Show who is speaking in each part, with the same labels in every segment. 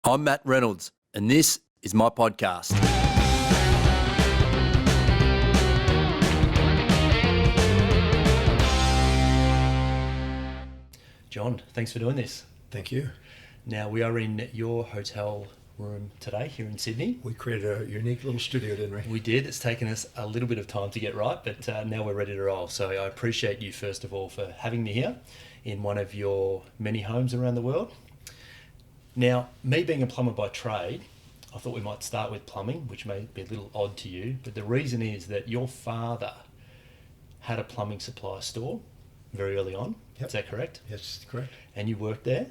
Speaker 1: I'm Matt Reynolds, and this is my podcast. John, thanks for doing this.
Speaker 2: Thank you.
Speaker 1: Now, we are in your hotel room today here in Sydney.
Speaker 2: We created a unique little studio, didn't we?
Speaker 1: We did. It's taken us a little bit of time to get right, but now we're ready to roll. So I appreciate you, first of all, for having me here in one of your many homes around the world. Now, me being a plumber by trade, I thought we might start with plumbing, which may be a little odd to you, but the reason is that your father had a plumbing supply store very early on.
Speaker 2: Yep.
Speaker 1: Is that correct?
Speaker 2: Yes, correct.
Speaker 1: And you worked there?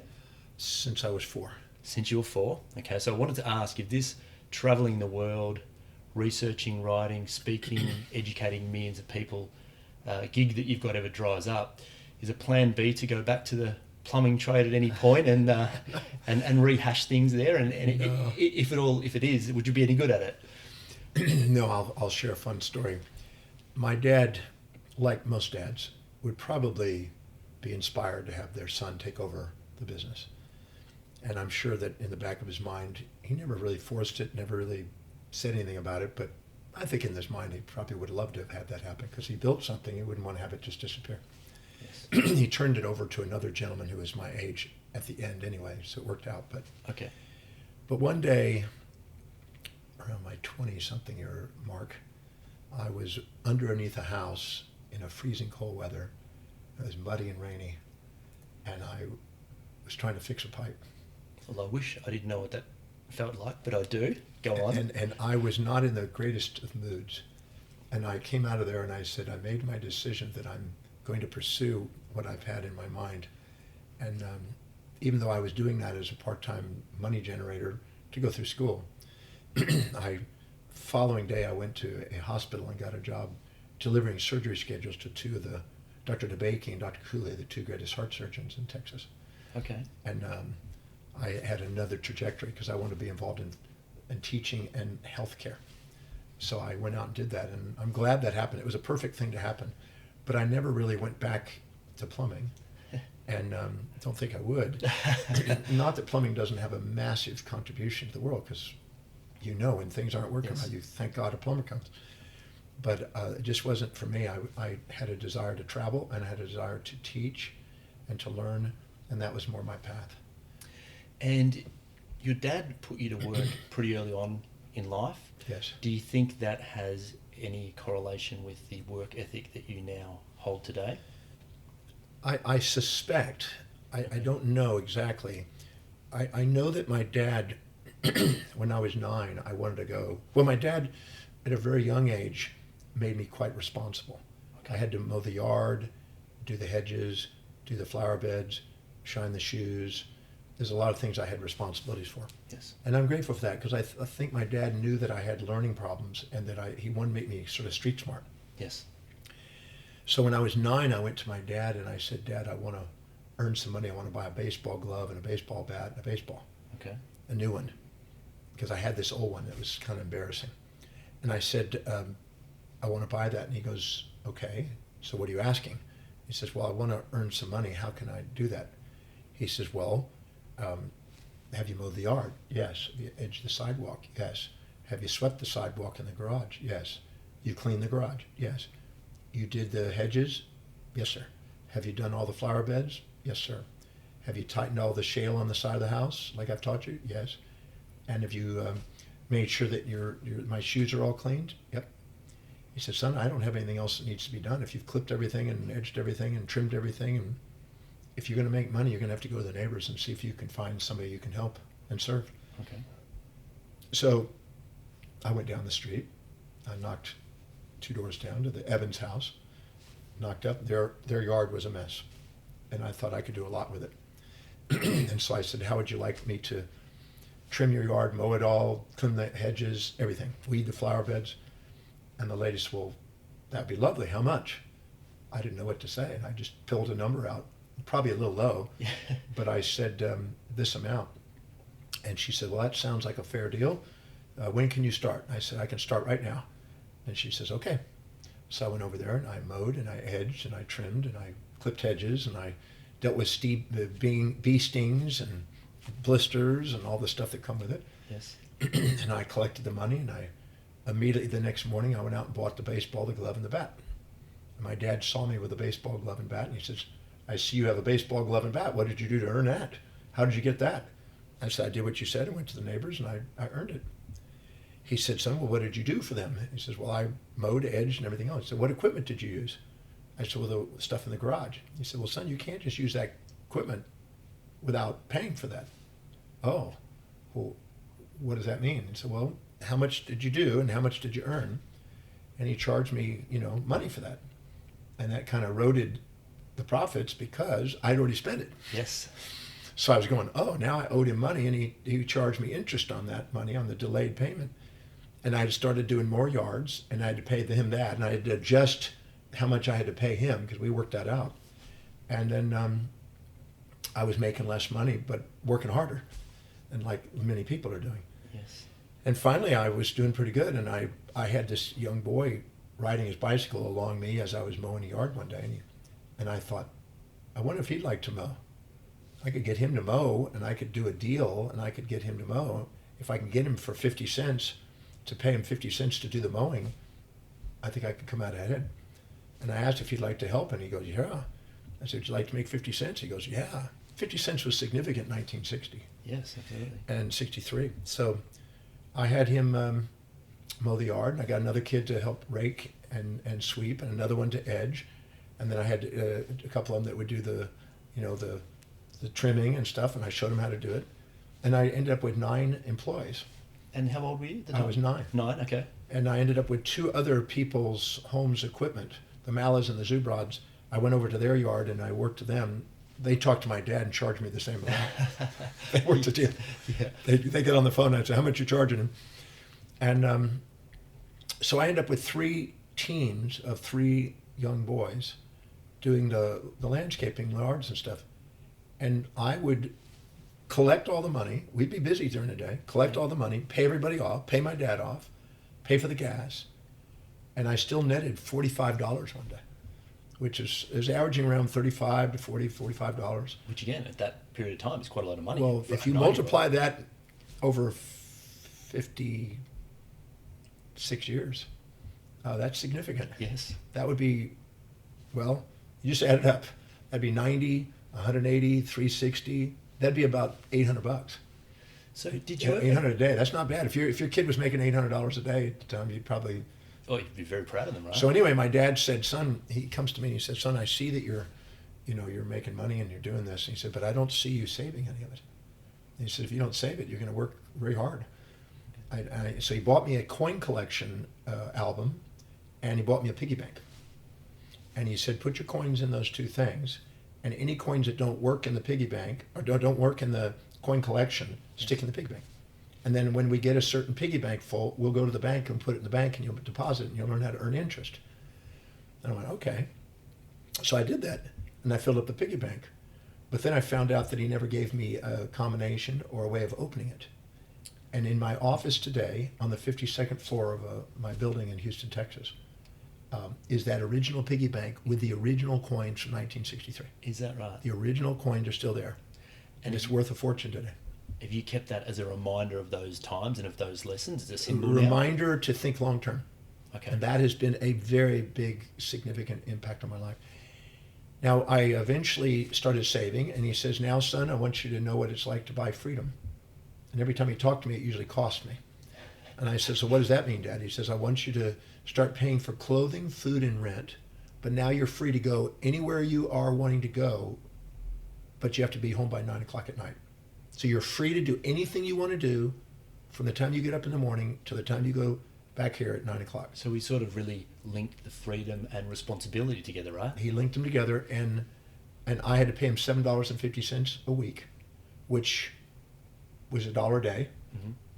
Speaker 2: Since I was 4.
Speaker 1: Since you were 4. Okay, so I wanted to ask if this travelling the world, researching, writing, speaking, educating millions of people, gig that you've got ever dries up, is a plan B to go back to the plumbing trade at any point and rehash things there? And
Speaker 2: No.
Speaker 1: if it is, would you be any good at it?
Speaker 2: No, I'll share a fun story. My dad, like most dads, would probably be inspired to have their son take over the business. And I'm sure that in the back of his mind, he never really forced it, never really said anything about it, but I think in his mind he probably would love to have had that happen because he built something, he wouldn't want to have it just disappear.
Speaker 1: Yes.
Speaker 2: He turned it over to another gentleman who was my age at the end anyway, so it worked out.
Speaker 1: Okay.
Speaker 2: But one day, around my 20-something year mark, I was underneath a house in a freezing cold weather. It was muddy and rainy, and I was trying to fix a pipe.
Speaker 1: Well, I wish I didn't know what that felt like, but I do. Go on.
Speaker 2: And I was not in the greatest of moods. And I came out of there and I said, I made my decision that I'm going to pursue what I've had in my mind. And even though I was doing that as a part-time money generator to go through school, following day I went to a hospital and got a job delivering surgery schedules to two of the, Dr. Demartini and Dr. Cooley, the two greatest heart surgeons in Texas.
Speaker 1: Okay.
Speaker 2: And I had another trajectory because I wanted to be involved in teaching and healthcare. So I went out and did that, and I'm glad that happened. It was a perfect thing to happen. But I never really went back to plumbing, and don't think I would. Not that plumbing doesn't have a massive contribution to the world, because when things aren't working right, you thank God a plumber comes. But it just wasn't for me. I had a desire to travel, and I had a desire to teach and to learn, and that was more my path.
Speaker 1: And your dad put you to work pretty early on in life.
Speaker 2: Yes.
Speaker 1: Do you think that has any correlation with the work ethic that you now hold today?
Speaker 2: I suspect, I don't know exactly. I know that my dad, when I was 9, I wanted to go. Well, my dad, at a very young age, made me quite responsible.
Speaker 1: Okay.
Speaker 2: I had to mow the yard, do the hedges, do the flower beds, shine the shoes. There's a lot of things I had responsibilities for.
Speaker 1: Yes.
Speaker 2: And I'm grateful for that because I think my dad knew that I had learning problems and that he wanted to make me sort of street smart.
Speaker 1: Yes.
Speaker 2: So when I was 9, I went to my dad and I said, Dad, I want to earn some money. I want to buy a baseball glove and a baseball bat and a baseball.
Speaker 1: Okay.
Speaker 2: A new one. Because I had this old one that was kind of embarrassing. And I said, I want to buy that. And he goes, okay, so what are you asking? He says, well, I want to earn some money. How can I do that? He says, well, have you mowed the yard? Yes. Have you edged the sidewalk? Yes. Have you swept the sidewalk in the garage? Yes. You cleaned the garage? Yes. You did the hedges? Yes, sir. Have you done all the flower beds? Yes, sir. Have you tightened all the shale on the side of the house like I've taught you? Yes. And have you made sure that my shoes are all cleaned? Yep. He said, son, I don't have anything else that needs to be done. If you've clipped everything and edged everything and trimmed everything, and if you're going to make money, you're going to have to go to the neighbors and see if you can find somebody you can help and serve.
Speaker 1: Okay.
Speaker 2: So I went down the street. I knocked 2 doors down to the Evans house, knocked up. Their yard was a mess, and I thought I could do a lot with it. And so I said, how would you like me to trim your yard, mow it all, trim the hedges, everything, weed the flower beds? And the lady said, well, that'd be lovely. How much? I didn't know what to say, and I just pulled a number out, probably a little low, but I said this amount. And she said, well, that sounds like a fair deal. When can you start? I said, I can start right now. And she says, okay. So I went over there and I mowed and I edged and I trimmed and I clipped hedges and I dealt with bee stings and blisters and all the stuff that come with it.
Speaker 1: Yes.
Speaker 2: And I collected the money, and I immediately the next morning I went out and bought the baseball, the glove, and the bat. And my dad saw me with a baseball glove and bat, and he says, "I see you have a baseball glove and bat. What did you do to earn that? How did you get that?" I said, "I did what you said. I went to the neighbors, and I earned it." He said, "Son, well, what did you do for them?" He says, "Well, I mowed, edged, and everything else." I said, "What equipment did you use?" I said, "Well, the stuff in the garage." He said, "Well, son, you can't just use that equipment without paying for that." "Oh, well, what does that mean?" He said, "Well, how much did you do and how much did you earn?" And he charged me, money for that. And that kind of eroded the profits because I'd already spent it.
Speaker 1: Yes.
Speaker 2: So I was going, oh, now I owed him money, and he charged me interest on that money, on the delayed payment. And I had started doing more yards, and I had to pay him that, and I had to adjust how much I had to pay him because we worked that out. And then I was making less money, but working harder, and like many people are doing.
Speaker 1: Yes.
Speaker 2: And finally, I was doing pretty good, and I had this young boy riding his bicycle along me as I was mowing the yard one day, and I thought, I wonder if he'd like to mow. I could get him to mow, and I could do a deal, and I could get him to mow. If I can get him for 50 cents, to pay him 50 cents to do the mowing, I think I could come out ahead. And I asked if he'd like to help, and he goes, yeah. I said, would you like to make 50 cents? He goes, yeah. 50 cents was significant in 1960.
Speaker 1: Yes, absolutely.
Speaker 2: And 63. So I had him mow the yard, and I got another kid to help rake and sweep, and another one to edge. And then I had a couple of them that would do the trimming and stuff, and I showed them how to do it. And I ended up with 9 employees.
Speaker 1: And how old were you?
Speaker 2: I was 9.
Speaker 1: 9, okay.
Speaker 2: And I ended up with 2 other people's homes equipment, the Mallas and the Zubrods. I went over to their yard and I worked to them. They talked to my dad and charged me the same amount. They worked a deal.
Speaker 1: Yeah.
Speaker 2: They get on the phone and I say, how much you charging him? And so I ended up with 3 teams of 3 young boys doing the landscaping, yards and stuff. And I would collect all the money. We'd be busy during the day. Collect all the money, pay everybody off, pay my dad off, pay for the gas. And I still netted $45 one day, which is averaging around $35 to $40, $45.
Speaker 1: Which again, at that period of time, is quite a lot of money.
Speaker 2: Well, if you multiply that over 56 years, that's significant.
Speaker 1: Yes.
Speaker 2: That would be, well, you just add it up. That'd be 90, 180, 360. That'd be about $800.
Speaker 1: So did you?
Speaker 2: $800 a day. That's not bad. If your kid was making $800 a day at the time, you'd probably.
Speaker 1: Oh, you'd be very proud of them, right?
Speaker 2: So anyway, my dad said, "Son," he comes to me and he said, "Son, I see that you're making money and you're doing this." And he said, "But I don't see you saving any of it." And he said, "If you don't save it, you're going to work very hard." So he bought me a coin collection album, and he bought me a piggy bank. And he said, "Put your coins in those 2 things, and any coins that don't work in the piggy bank or don't work in the coin collection, stick in the piggy bank. And then when we get a certain piggy bank full, we'll go to the bank and put it in the bank, and you'll deposit, and you'll learn how to earn interest." And I went, okay. So I did that, and I filled up the piggy bank. But then I found out that he never gave me a combination or a way of opening it. And in my office today, on the 52nd floor of my building in Houston, Texas, is that original piggy bank with the original coins from 1963.
Speaker 1: Is that right?
Speaker 2: The original coins are still there, and it's worth a fortune today.
Speaker 1: Have you kept that as a reminder of those times and of those lessons? As a symbol
Speaker 2: reminder to think long term.
Speaker 1: Okay.
Speaker 2: And that has been a very big, significant impact on my life. Now, I eventually started saving, and he says, "Now, son, I want you to know what it's like to buy freedom." And every time he talked to me, it usually cost me. And I said, "So what does that mean, Dad?" He says, "I want you to start paying for clothing, food, and rent, but now you're free to go anywhere you are wanting to go, but you have to be home by 9 o'clock at night. So you're free to do anything you want to do from the time you get up in the morning to the time you go back here at 9 o'clock."
Speaker 1: So we sort of really linked the freedom and responsibility together, right?
Speaker 2: He linked them together, and I had to pay him $7.50 a week, which was $1 a day,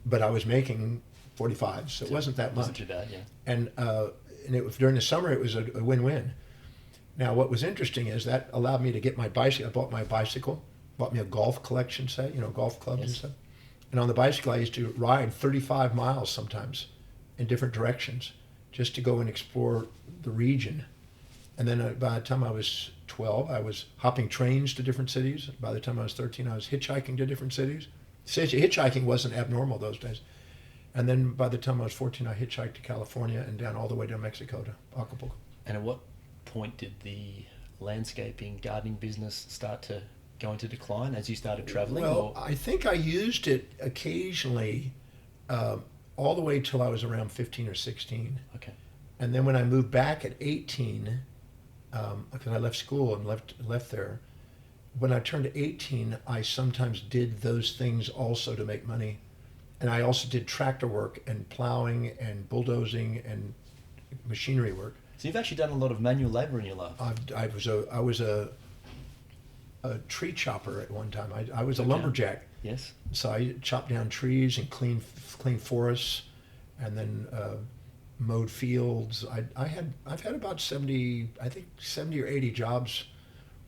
Speaker 2: but I was making 45, so it wasn't that much.
Speaker 1: Wasn't too bad, yeah.
Speaker 2: And it was, during the summer, it was a win-win. Now, what was interesting is that allowed me to get my bicycle. I bought my bicycle, bought me a golf collection set, golf clubs and stuff. And on the bicycle, I used to ride 35 miles sometimes in different directions just to go and explore the region. And then by the time I was 12, I was hopping trains to different cities. By the time I was 13, I was hitchhiking to different cities. Hitchhiking wasn't abnormal those days. And then by the time I was 14, I hitchhiked to California and down all the way to Mexico to Acapulco.
Speaker 1: And at what point did the landscaping gardening business start to go into decline as you started traveling?
Speaker 2: Well, I think I used it occasionally all the way till I was around 15 or 16.
Speaker 1: Okay.
Speaker 2: And then when I moved back at 18, because I left school and left there, when I turned 18, I sometimes did those things also to make money. And I also did tractor work and plowing and bulldozing and machinery work.
Speaker 1: So you've actually done a lot of manual labor in your life.
Speaker 2: I was a tree chopper at one time. I was a lumberjack.
Speaker 1: Yes.
Speaker 2: So I chopped down trees and clean forests, and then mowed fields. I've had about 70 or 80 jobs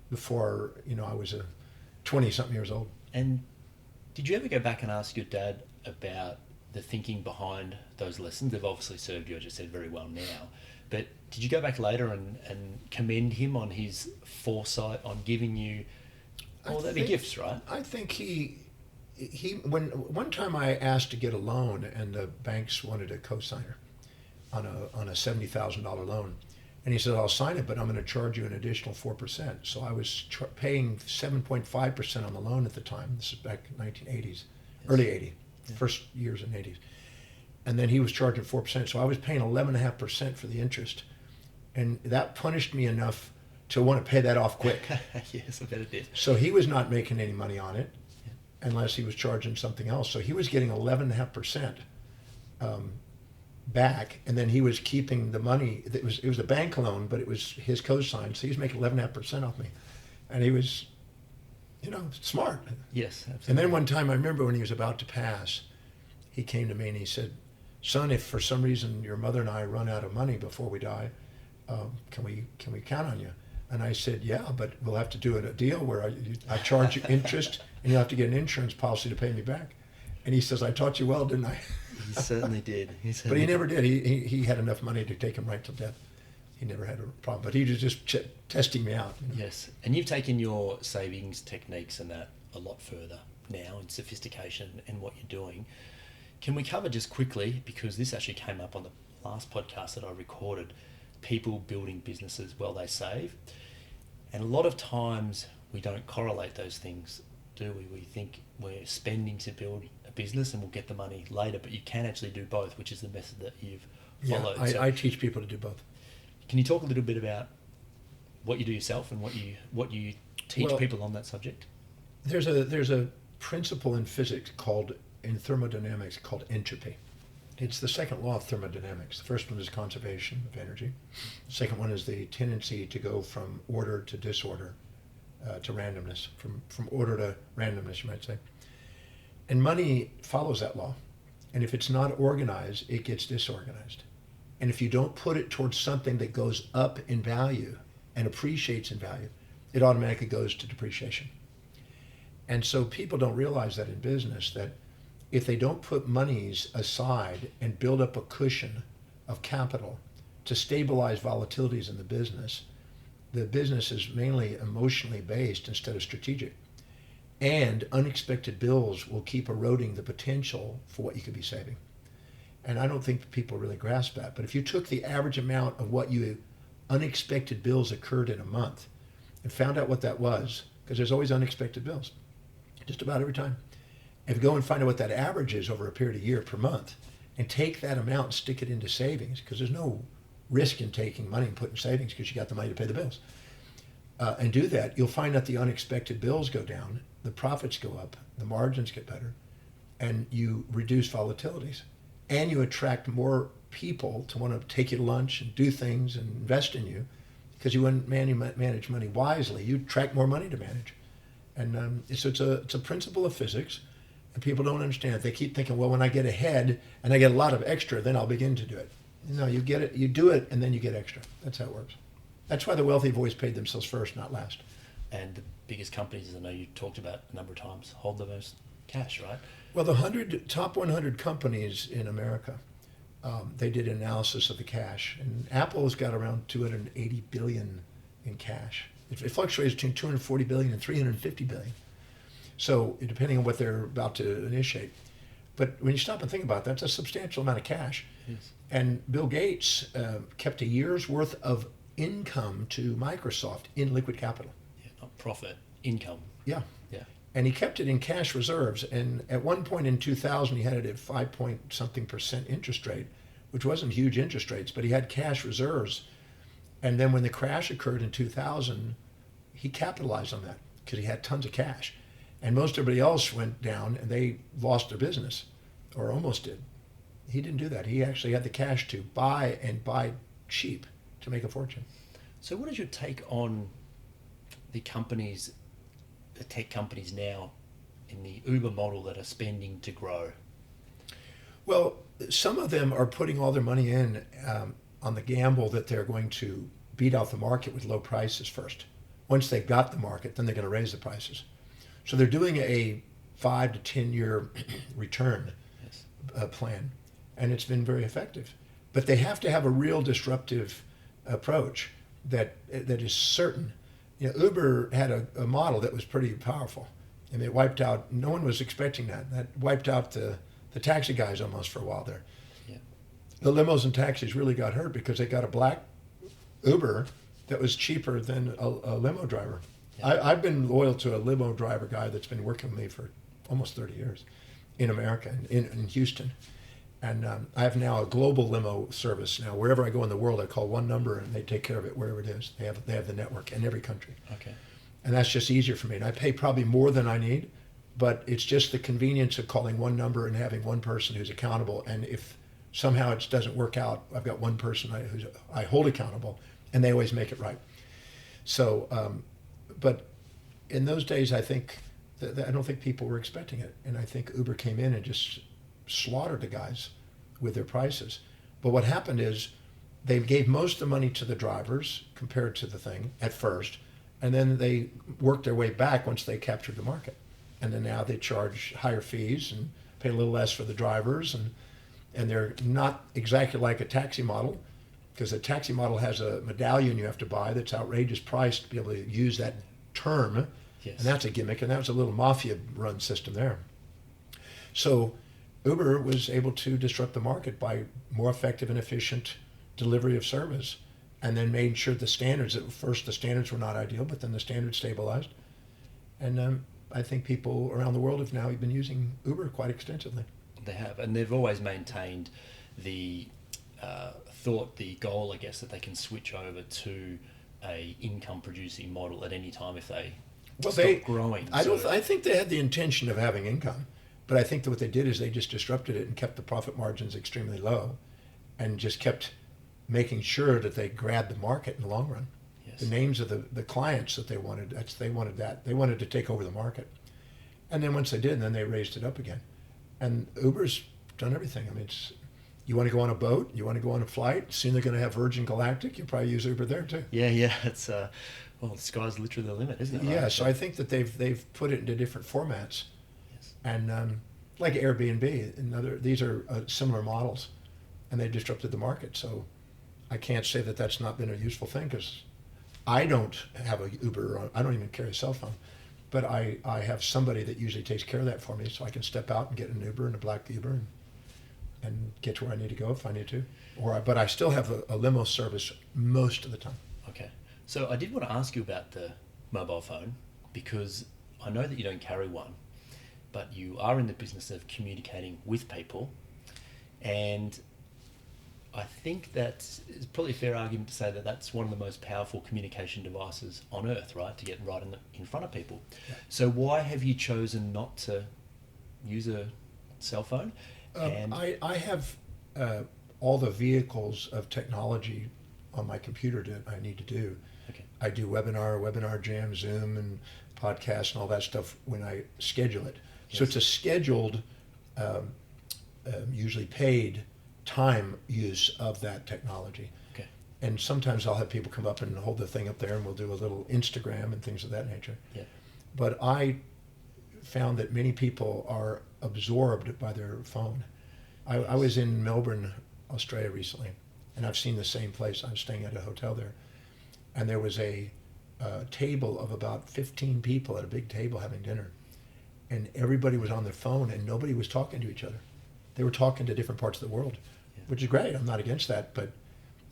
Speaker 2: before I was a 20-something years old.
Speaker 1: And did you ever go back and ask your dad about the thinking behind those lessons? They've obviously served you, as you said, very well now. But did you go back later and commend him on his foresight on giving you, that'd be gifts, right?
Speaker 2: I think he when one time I asked to get a loan and the banks wanted a cosigner on a $70,000 loan, and he said, I'll sign it, but I'm going to charge you an additional 4%. So I was paying 7.5% on the loan at the time. This is back in 1980s, yes. Early 80s, yeah. First years in 80s. And then he was charging 4%. So I was paying 11.5% for the interest. And that punished me enough to want to pay that off quick.
Speaker 1: Yes, I bet it did.
Speaker 2: So he was not making any money on it, yeah, unless he was charging something else. So he was getting 11.5% back, and then he was keeping the money. It was a bank loan, but it was his cosign, so he was making 11.5% off me. And he was, smart.
Speaker 1: Yes, absolutely.
Speaker 2: And then one time, I remember when he was about to pass, he came to me and he said, son, if for some reason your mother and I run out of money before we die, can we count on you? And I said, yeah, but we'll have to do a deal where I charge you interest and you'll have to get an insurance policy to pay me back. And he says, I taught you well, didn't I?
Speaker 1: He certainly did.
Speaker 2: But he never did. He had enough money to take him right to death. He never had a problem. But he was just testing me out.
Speaker 1: Yes. And you've taken your savings techniques and that a lot further now in sophistication and what you're doing. Can we cover just quickly, because this actually came up on the last podcast that I recorded, people building businesses while they save. And a lot of times we don't correlate those things, do we? We think we're spending to build a business and we'll get the money later, but you can actually do both, which is the method that you've followed.
Speaker 2: Yeah, I teach people to do both.
Speaker 1: Can you talk a little bit about what you do yourself and what you teach people on that subject?
Speaker 2: There's a principle in physics in thermodynamics called entropy. It's the second law of thermodynamics. The first one is conservation of energy. The second one is the tendency to go from order to disorder, to randomness, from order to randomness, you might say. And money follows that law. And if it's not organized, it gets disorganized. And if you don't put it towards something that goes up in value and appreciates in value, it automatically goes to depreciation. And so people don't realize that in business, that if they don't put monies aside and build up a cushion of capital to stabilize volatilities in the business is mainly emotionally based instead of strategic. And unexpected bills will keep eroding the potential for what you could be saving. And I don't think people really grasp that. But if you took the average amount of what unexpected bills occurred in a month and found out what that was, because there's always unexpected bills, just about every time. If you go and find out what that average is over a period of a year per month and take that amount and stick it into savings, because there's no risk in taking money and putting savings because you got the money to pay the bills, and do that, you'll find that the unexpected bills go down, the profits go up, the margins get better, and you reduce volatilities. And you attract more people to want to take you to lunch and do things and invest in you, because you manage money wisely, you attract more money to manage. And so it's a principle of physics. And people don't understand it. They keep thinking, well, when I get ahead and I get a lot of extra, then I'll begin to do it. No, you get it, you do it, and then you get extra. That's how it works. That's why the wealthy have always paid themselves first, not last.
Speaker 1: And the biggest companies, as I know you talked about a number of times, hold the most cash, right?
Speaker 2: Well, the top 100 companies in America they did an analysis of the cash, and Apple's got around 280 billion in cash. It fluctuates between 240 billion and 350 billion. So depending on what they're about to initiate. But when you stop and think about it, that's a substantial amount of cash.
Speaker 1: Yes.
Speaker 2: And Bill Gates kept a year's worth of income to Microsoft in liquid capital.
Speaker 1: Yeah, not profit, income.
Speaker 2: Yeah.
Speaker 1: Yeah.
Speaker 2: And he kept it in cash reserves. And at one point in 2000, he had it at 5-point-something% interest rate, which wasn't huge interest rates, but he had cash reserves. And then when the crash occurred in 2000, he capitalized on that because he had tons of cash. And most everybody else went down and they lost their business, or almost did. He didn't do that. He actually had the cash to buy, and buy cheap, to make a fortune.
Speaker 1: So what is your take on the companies, the tech companies now in the Uber model that are spending to grow?
Speaker 2: Well, some of them are putting all their money in on the gamble that they're going to beat out the market with low prices first. Once they've got the market, then they're going to raise the prices. So they're doing a 5 to 10 year return plan, and it's been very effective. But they have to have a real disruptive approach that is certain. You know, Uber had a model that was pretty powerful, and it wiped out. No one was expecting that. That wiped out the taxi guys almost for a while there.
Speaker 1: Yeah.
Speaker 2: The limos and taxis really got hurt because they got a black Uber that was cheaper than a limo driver. Yeah. I've been loyal to a limo driver guy that's been working with me for almost 30 years in America, in Houston. And I have now a global limo service. Now, wherever I go in the world, I call one number and they take care of it wherever it is. They have the network in every country.
Speaker 1: Okay.
Speaker 2: And that's just easier for me. And I pay probably more than I need, but it's just the convenience of calling one number and having one person who's accountable. And if somehow it doesn't work out, I've got one person who I hold accountable, and they always make it right. So, but in those days, I think I don't think people were expecting it, and I think Uber came in and just slaughtered the guys with their prices. But what happened is they gave most of the money to the drivers compared to the thing at first, and then they worked their way back once they captured the market. And then now they charge higher fees and pay a little less for the drivers, and they're not exactly like a taxi model, because a taxi model has a medallion you have to buy that's outrageous price to be able to use that term. Yes. And that's a gimmick, and that was a little mafia-run system there. So Uber was able to disrupt the market by more effective and efficient delivery of service, and then made sure the standards, at first the standards were not ideal, but then the standards stabilized. And I think people around the world have now been using Uber quite extensively.
Speaker 1: They have, and they've always maintained the the goal, I guess, that they can switch over to a income-producing model at any time if they stop growing.
Speaker 2: I think they had the intention of having income, but I think that what they did is they just disrupted it and kept the profit margins extremely low, and just kept making sure that they grabbed the market in the long run. Yes. The names of the clients that they wanted, they wanted to take over the market. And then once they did, then they raised it up again. And Uber's done everything. I mean, you want to go on a boat, you want to go on a flight, soon they're going to have Virgin Galactic, you probably use Uber there too.
Speaker 1: Yeah, it's the sky's literally the limit, isn't it?
Speaker 2: Yeah, so I think that they've put it into different formats. Yes. And like Airbnb, these are similar models, and they disrupted the market. So I can't say that that's not been a useful thing, because I don't have a Uber, I don't even carry a cell phone, but I have somebody that usually takes care of that for me, so I can step out and get an Uber and a black Uber and get to where I need to go if I need to. But I still have a limo service most of the time.
Speaker 1: Okay. So I did want to ask you about the mobile phone, because I know that you don't carry one, but you are in the business of communicating with people, and I think that it's probably a fair argument to say that that's one of the most powerful communication devices on earth, right? To get right in front of people. Yeah. So why have you chosen not to use a cell phone?
Speaker 2: I have all the vehicles of technology on my computer that I need to do.
Speaker 1: Okay.
Speaker 2: I do webinar jam, Zoom, and podcasts and all that stuff when I schedule it. Yes. So it's a scheduled, usually paid time use of that technology.
Speaker 1: Okay.
Speaker 2: And sometimes I'll have people come up and hold the thing up there, and we'll do a little Instagram and things of that nature.
Speaker 1: Yeah.
Speaker 2: But I found that many people are absorbed by their phone. I was in Melbourne Australia recently, and I've seen the same place. I was staying at a hotel there, and there was a table of about 15 people at a big table having dinner, and everybody was on their phone and nobody was talking to each other. They were talking to different parts of the world, which is great. I'm not against that, but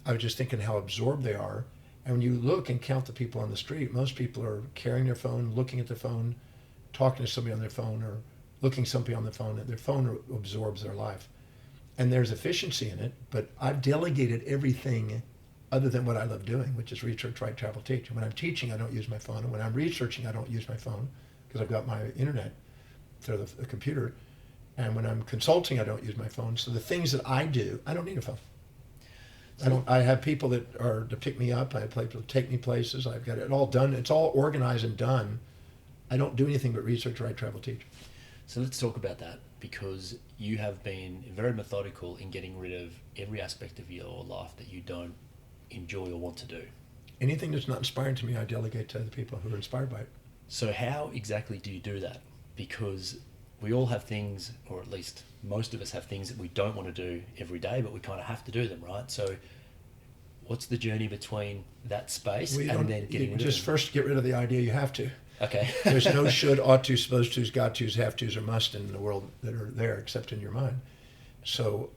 Speaker 2: I was just thinking how absorbed they are. And when you look and count the people on the street, most people are carrying their phone, looking at their phone, talking to somebody on their phone, or looking somebody on their phone, and their phone absorbs their life. And there's efficiency in it, but I've delegated everything other than what I love doing, which is research, write, travel, teach. And when I'm teaching, I don't use my phone. And when I'm researching, I don't use my phone because I've got my internet through the computer. And when I'm consulting, I don't use my phone. So the things that I do, I don't need a phone. I have people that are to pick me up. I have people to take me places. I've got it all done. It's all organized and done. I don't do anything but research, write, travel, teach.
Speaker 1: So let's talk about that, because you have been very methodical in getting rid of every aspect of your life that you don't enjoy or want to do.
Speaker 2: Anything that's not inspiring to me, I delegate to other people who are inspired by it.
Speaker 1: So how exactly do you do that? Because we all have things, or at least most of us have things that we don't want to do every day, but we kind of have to do them, right? So what's the journey between that space and then getting rid of them?
Speaker 2: Just first get rid of the idea you have to.
Speaker 1: Okay.
Speaker 2: There's no should, ought to, supposed to's, got to's, have to's, or must in the world that are there except in your mind. So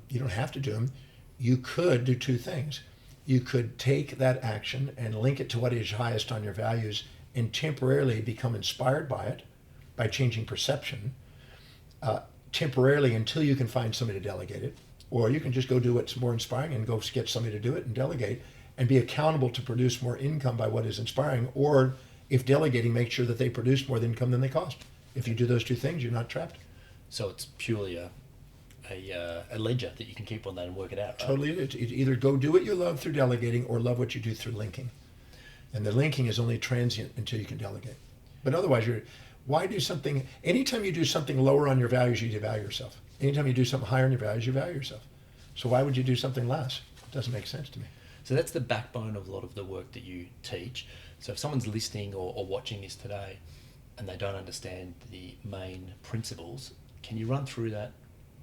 Speaker 2: you don't have to do them. You could do two things. You could take that action and link it to what is highest on your values and temporarily become inspired by it by changing perception, temporarily until you can find somebody to delegate it. Or you can just go do what's more inspiring and go get somebody to do it and delegate and be accountable to produce more income by what is inspiring. Or if delegating, make sure that they produce more income than they cost. If you do those two things, you're not trapped.
Speaker 1: So it's purely a ledger that you can keep on that and work it out, right?
Speaker 2: Totally. It's either go do what you love through delegating or love what you do through linking. And the linking is only transient until you can delegate. But otherwise, why do something? Anytime you do something lower on your values, you devalue yourself. Anytime you do something higher on your values, you value yourself. So why would you do something less? It doesn't make sense to me.
Speaker 1: So that's the backbone of a lot of the work that you teach. So if someone's listening or watching this today and they don't understand the main principles, can you run through that,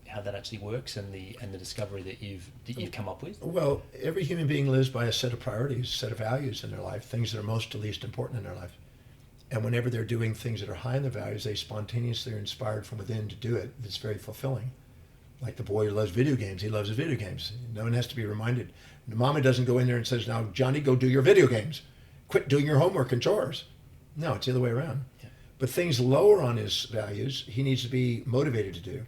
Speaker 1: how that actually works, and the discovery that you've come up with?
Speaker 2: Well, every human being lives by a set of priorities, a set of values in their life, things that are most to least important in their life. And whenever they're doing things that are high in their values, they spontaneously are inspired from within to do it. It's very fulfilling. Like the boy who loves video games, he loves his video games. No one has to be reminded. The mama doesn't go in there and says, now, Johnny, go do your video games. Quit doing your homework and chores. No, it's the other way around. Yeah. But things lower on his values, he needs to be motivated to do.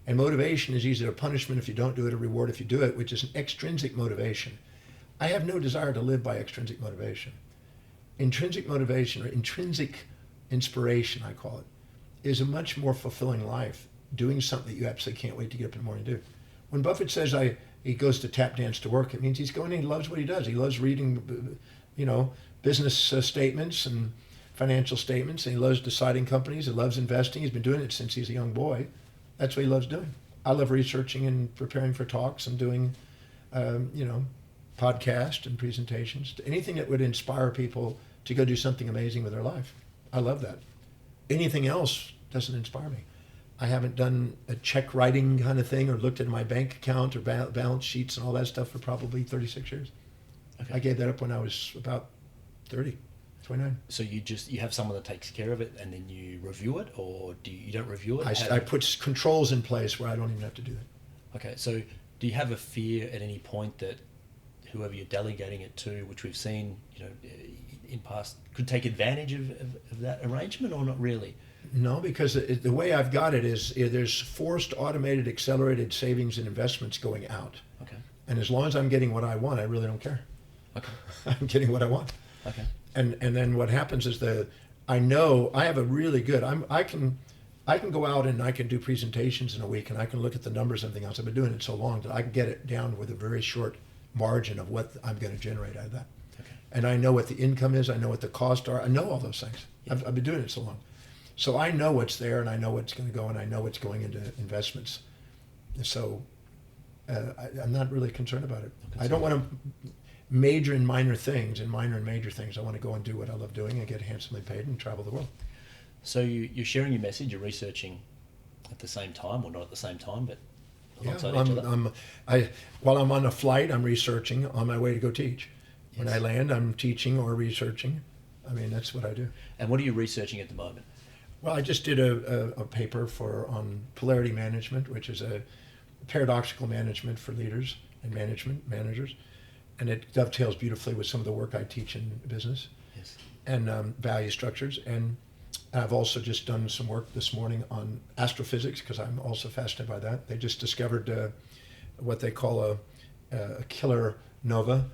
Speaker 2: And motivation is either a punishment if you don't do it, a reward if you do it, which is an extrinsic motivation. I have no desire to live by extrinsic motivation. Intrinsic motivation, or intrinsic inspiration, I call it, is a much more fulfilling life, doing something that you absolutely can't wait to get up in the morning and do. When Buffett says he goes to tap dance to work, it means he's going in, he loves what he does. He loves reading, business statements and financial statements, and he loves deciding companies, he loves investing. He's been doing it since he's a young boy. That's what he loves doing. I love researching and preparing for talks and doing, podcasts and presentations. Anything that would inspire people to go do something amazing with their life. I love that. Anything else doesn't inspire me. I haven't done a check writing kind of thing or looked at my bank account or balance sheets and all that stuff for probably 36 years. Okay. I gave that up when I was about 30, 29.
Speaker 1: So you have someone that takes care of it and then you review it, or you don't review it?
Speaker 2: I put controls in place where I don't even have to do that.
Speaker 1: Okay, so do you have a fear at any point that whoever you're delegating it to, which we've seen, in past, could take advantage of that arrangement, or not really?
Speaker 2: No, because the way I've got it is there's forced, automated, accelerated savings and investments going out.
Speaker 1: Okay. And
Speaker 2: as long as I'm getting what I want, I really don't care.
Speaker 1: Okay.
Speaker 2: I'm getting what I want.
Speaker 1: Okay.
Speaker 2: And then what happens is I know I have a really good, I can go out and I can do presentations in a week and I can look at the numbers and everything else. I've been doing it so long that I can get it down with a very short margin of what I'm going to generate out of that. Okay. And I know what the income is. I know what the costs are. I know all those things. Yeah. I've been doing it so long. So I know what's there and I know what's going to go and I know what's going into investments. So I'm not really concerned about it. I don't want to major in minor things and minor in major things. I want to go and do what I love doing and get handsomely paid and travel the world.
Speaker 1: So you're sharing your message, you're researching at the same time, or not at the same time, but alongside each other?
Speaker 2: While I'm on a flight, I'm researching on my way to go teach. When I land, I'm teaching or researching. I mean, that's what I do.
Speaker 1: And what are you researching at the moment?
Speaker 2: Well, I just did a paper on polarity management, which is a paradoxical management for leaders and managers. And it dovetails beautifully with some of the work I teach in business.
Speaker 1: Yes.
Speaker 2: And value structures. And I've also just done some work this morning on astrophysics, because I'm also fascinated by that. They just discovered what they call a kilonova,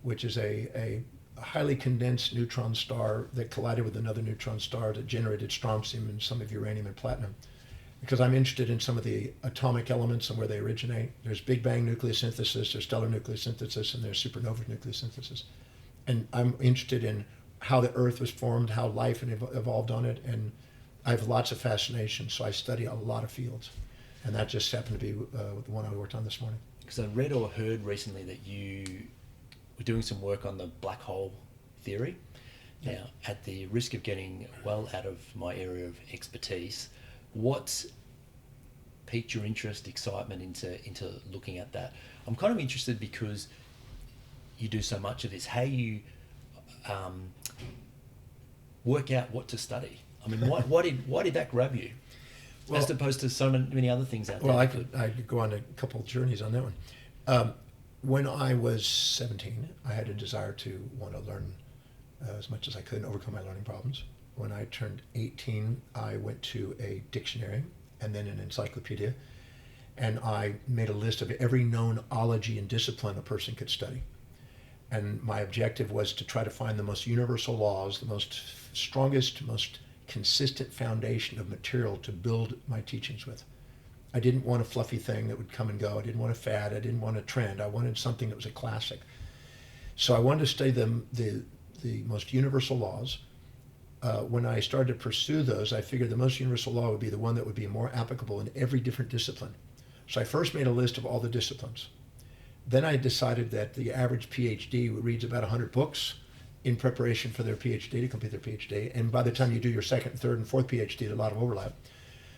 Speaker 2: which is a highly condensed neutron star that collided with another neutron star that generated strontium and some of uranium and platinum. Because I'm interested in some of the atomic elements and where they originate. There's Big Bang nucleosynthesis, there's stellar nucleosynthesis, and there's supernova nucleosynthesis. And I'm interested in how the Earth was formed, how life evolved on it, and I have lots of fascination, so I study a lot of fields. And that just happened to be the one I worked on this morning.
Speaker 1: Because I read or heard recently that you were doing some work on the black hole theory.
Speaker 2: Yeah.
Speaker 1: Now, at the risk of getting well out of my area of expertise, what's piqued your interest, excitement into looking at that? I'm kind of interested because you do so much of this. How you work out what to study? I mean, why did that grab you? Well, as opposed to so many other things out there.
Speaker 2: Well, I could go on a couple of journeys on that one. When I was 17, I had a desire to want to learn as much as I could and overcome my learning problems. When I turned 18, I went to a dictionary and then an encyclopedia, and I made a list of every known ology and discipline a person could study. And my objective was to try to find the most universal laws, the most strongest, most consistent foundation of material to build my teachings with. I didn't want a fluffy thing that would come and go. I didn't want a fad. I didn't want a trend. I wanted something that was a classic. So I wanted to study the most universal laws. When I started to pursue those, I figured the most universal law would be the one that would be more applicable in every different discipline. So I first made a list of all the disciplines. Then I decided that the average PhD reads about 100 books in preparation for their PhD, to complete their PhD. And by the time you do your second, third, and fourth PhD, there's a lot of overlap.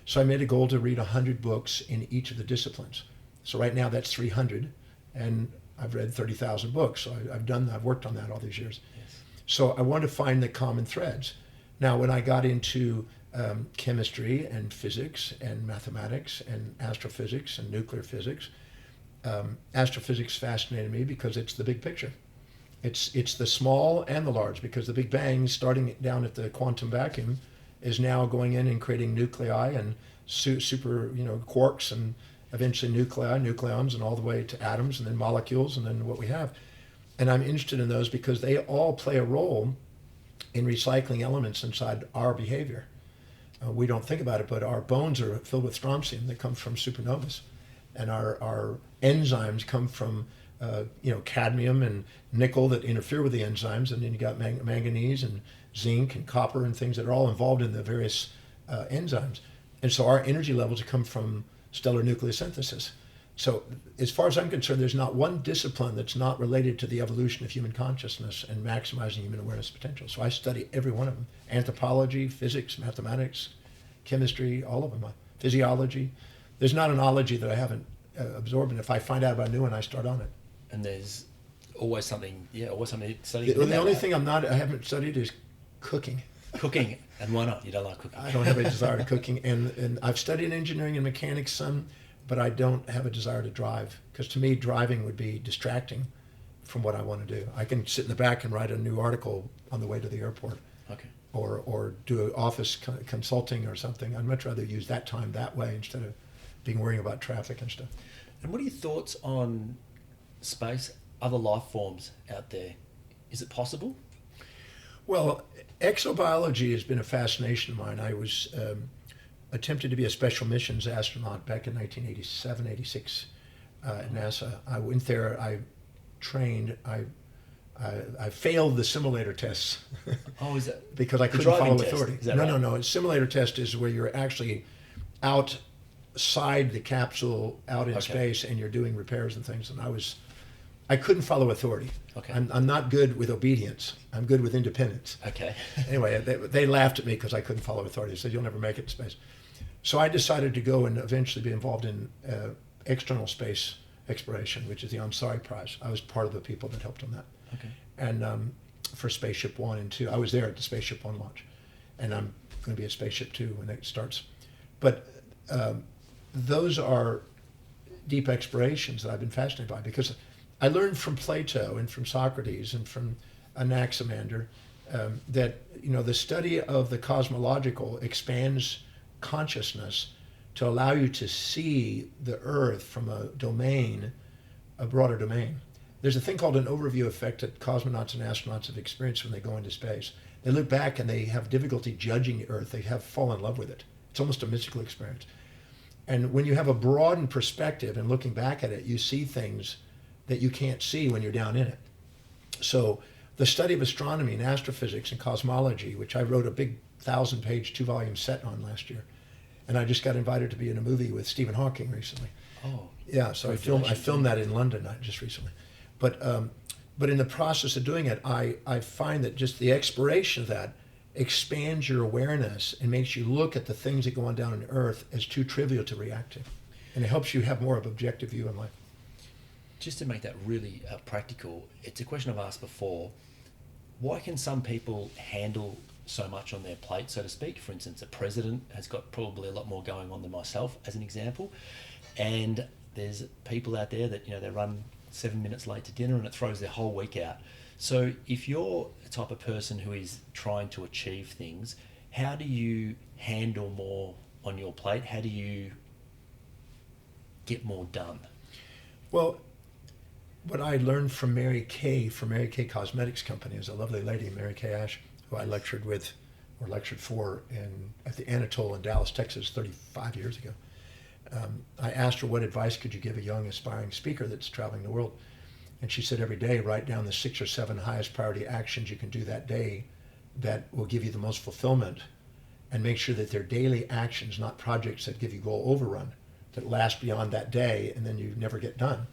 Speaker 2: So I made a goal to read 100 books in each of the disciplines. So right now that's 300, and I've read 30,000 books. So I've worked on that all these years.
Speaker 1: Yes.
Speaker 2: So I wanted to find the common threads. Now, when I got into chemistry and physics and mathematics and astrophysics and nuclear physics, astrophysics fascinated me because it's the big picture. It's the small and the large, because the Big Bang, starting down at the quantum vacuum, is now going in and creating nuclei and super quarks, and eventually nuclei, nucleons, and all the way to atoms, and then molecules, and then what we have. And I'm interested in those because they all play a role in recycling elements inside our behavior. We don't think about it, but our bones are filled with strontium that comes from supernovas, and our enzymes come from cadmium and nickel that interfere with the enzymes, and then you got manganese and zinc and copper and things that are all involved in the various enzymes. And so our energy levels come from stellar nucleosynthesis. So as far as I'm concerned, there's not one discipline that's not related to the evolution of human consciousness and maximizing human awareness potential. So I study every one of them: anthropology, physics, mathematics, chemistry, all of them, physiology. There's not an ology that I haven't absorbed, and if I find out about a new one, I start on it.
Speaker 1: And there's always something to study.
Speaker 2: The only thing I haven't studied is cooking.
Speaker 1: Cooking, and why not? You don't like cooking.
Speaker 2: I don't have a desire to cooking, and I've studied engineering and mechanics some, but I don't have a desire to drive, because to me driving would be distracting from what I want to do. I can sit in the back and write a new article on the way to the airport.
Speaker 1: Okay.
Speaker 2: Or do an office consulting or something. I'd much rather use that time that way instead of worrying about traffic and stuff.
Speaker 1: And what are your thoughts on space, other life forms out there? Is it possible?
Speaker 2: Well, exobiology has been a fascination of mine. I was attempted to be a special missions astronaut back in 1987, 86 at NASA. I went there, I trained, I failed the simulator tests.
Speaker 1: Oh, is that?
Speaker 2: Because I couldn't follow
Speaker 1: test,
Speaker 2: authority.
Speaker 1: Is that right?
Speaker 2: No. A simulator test is where you're actually outside the capsule, out in space, and you're doing repairs and things. And I couldn't follow authority.
Speaker 1: Okay.
Speaker 2: I'm not good with obedience. I'm good with independence.
Speaker 1: Okay.
Speaker 2: Anyway, they laughed at me because I couldn't follow authority. They said, "You'll never make it in space." So I decided to go and eventually be involved in external space exploration, which is the Ansari Prize. I was part of the people that helped on that.
Speaker 1: Okay.
Speaker 2: And for Spaceship 1 and 2, I was there at the Spaceship 1 launch. And I'm going to be at Spaceship 2 when it starts. But those are deep explorations that I've been fascinated by, because I learned from Plato and from Socrates and from Anaximander that, you know, the study of the cosmological expands consciousness to allow you to see the Earth from a domain, a broader domain. There's a thing called an overview effect that cosmonauts and astronauts have experienced when they go into space. They look back and they have difficulty judging the Earth. They have fallen in love with it. It's almost a mystical experience. And when you have a broadened perspective and looking back at it, you see things that you can't see when you're down in it. So the study of astronomy and astrophysics and cosmology, which I wrote a big 1,000-page 2-volume set on last year, and I just got invited to be in a movie with Stephen Hawking recently.
Speaker 1: Oh,
Speaker 2: yeah. So I filmed that in London just recently, but in the process of doing it, I find that just the exploration of that expands your awareness and makes you look at the things that go on down on Earth as too trivial to react to, and it helps you have more of an objective view in life.
Speaker 1: Just to make that really practical, it's a question I've asked before. Why can some people handle so much on their plate, so to speak? For instance, a president has got probably a lot more going on than myself, as an example. And there's people out there that, you know, they run 7 minutes late to dinner and it throws their whole week out. So if you're the type of person who is trying to achieve things, how do you handle more on your plate? How do you get more done?
Speaker 2: Well, what I learned from Mary Kay Cosmetics Company, is a lovely lady, Mary Kay Ash, who I lectured for at the Anatole in Dallas, Texas, 35 years ago. I asked her, what advice could you give a young aspiring speaker that's traveling the world? And she said, every day, write down the 6 or 7 highest priority actions you can do that day that will give you the most fulfillment, and make sure that they're daily actions, not projects that give you goal overrun, that last beyond that day and then you never get done.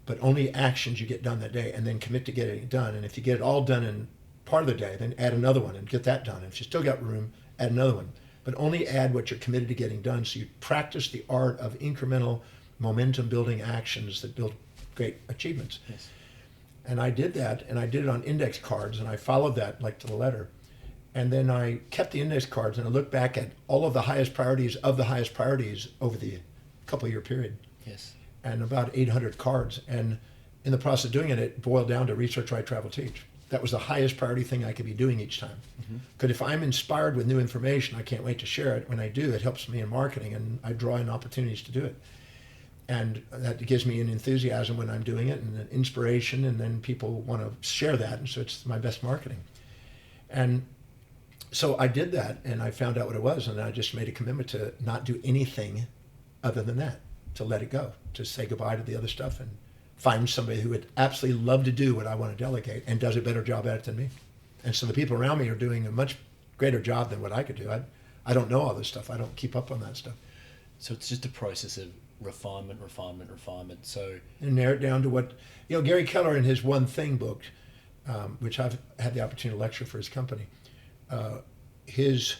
Speaker 2: But only actions you get done that day, and then commit to getting it done. And if you get it all done in part of the day, then add another one and get that done. And if you still got room, add another one. But only add what you're committed to getting done, so you practice the art of incremental momentum building actions that build great achievements.
Speaker 1: Yes.
Speaker 2: And I did that, and I did it on index cards, and I followed that like to the letter. And then I kept the index cards, and I looked back at all of the highest priorities over the couple-year period.
Speaker 1: Yes.
Speaker 2: And about 800 cards. And in the process of doing it, it boiled down to research, write, travel, teach. That was the highest priority thing I could be doing each time. Because if I'm inspired with new information, I can't wait to share it. When I do, it helps me in marketing, and I draw in opportunities to do it. And that gives me an enthusiasm when I'm doing it, and an inspiration, and then people want to share that, and so it's my best marketing. And so I did that, and I found out what it was, and I just made a commitment to not do anything other than that, to let it go, to say goodbye to the other stuff, and find somebody who would absolutely love to do what I want to delegate and does a better job at it than me. And so the people around me are doing a much greater job than what I could do. I don't know all this stuff. I don't keep up on that stuff.
Speaker 1: So it's just a process of refinement. So
Speaker 2: And narrow it down to what, you know, Gary Keller in his One Thing book, which I've had the opportunity to lecture for his company, his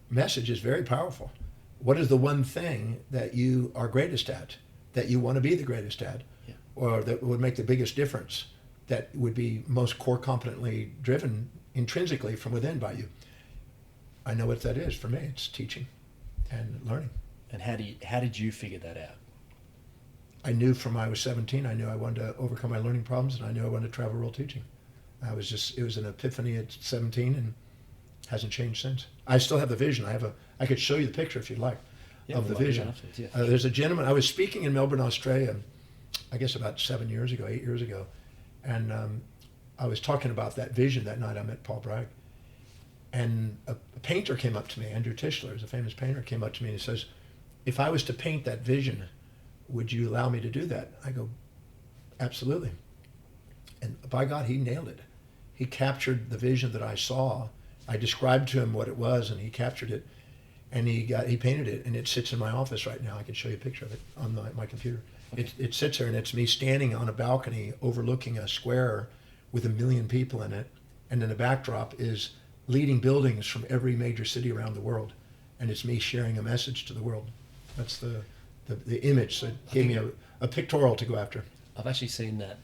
Speaker 2: message is very powerful. What is the one thing that you are greatest at, that you want to be the greatest at,
Speaker 1: yeah,
Speaker 2: or that would make the biggest difference, that would be most core competently driven intrinsically from within by you? I know what that is. For me, it's teaching and learning.
Speaker 1: And how did you figure that out?
Speaker 2: I knew from I was 17, I knew I wanted to overcome my learning problems, and I knew I wanted to travel world teaching. It was an epiphany at 17, and hasn't changed since. I still have the vision. I could show you the picture if you'd like, of the vision.
Speaker 1: Yeah.
Speaker 2: There's a gentleman, I was speaking in Melbourne, Australia, I guess about 8 years ago, and I was talking about that vision that night. I met Paul Bragg, and a painter came up to me, Andrew Tischler, is a famous painter, came up to me and he says, if I was to paint that vision, would you allow me to do that? I go, absolutely. And by God, he nailed it. He captured the vision that I saw. I described to him what it was, and he captured it, and he painted it, and it sits in my office right now. I can show you a picture of it on my computer. Okay. It sits there, and it's me standing on a balcony overlooking a square with 1 million people in it, and then the backdrop is leading buildings from every major city around the world. and it's me sharing a message to the world. That's the image that gave me a pictorial to go after.
Speaker 1: I've actually seen that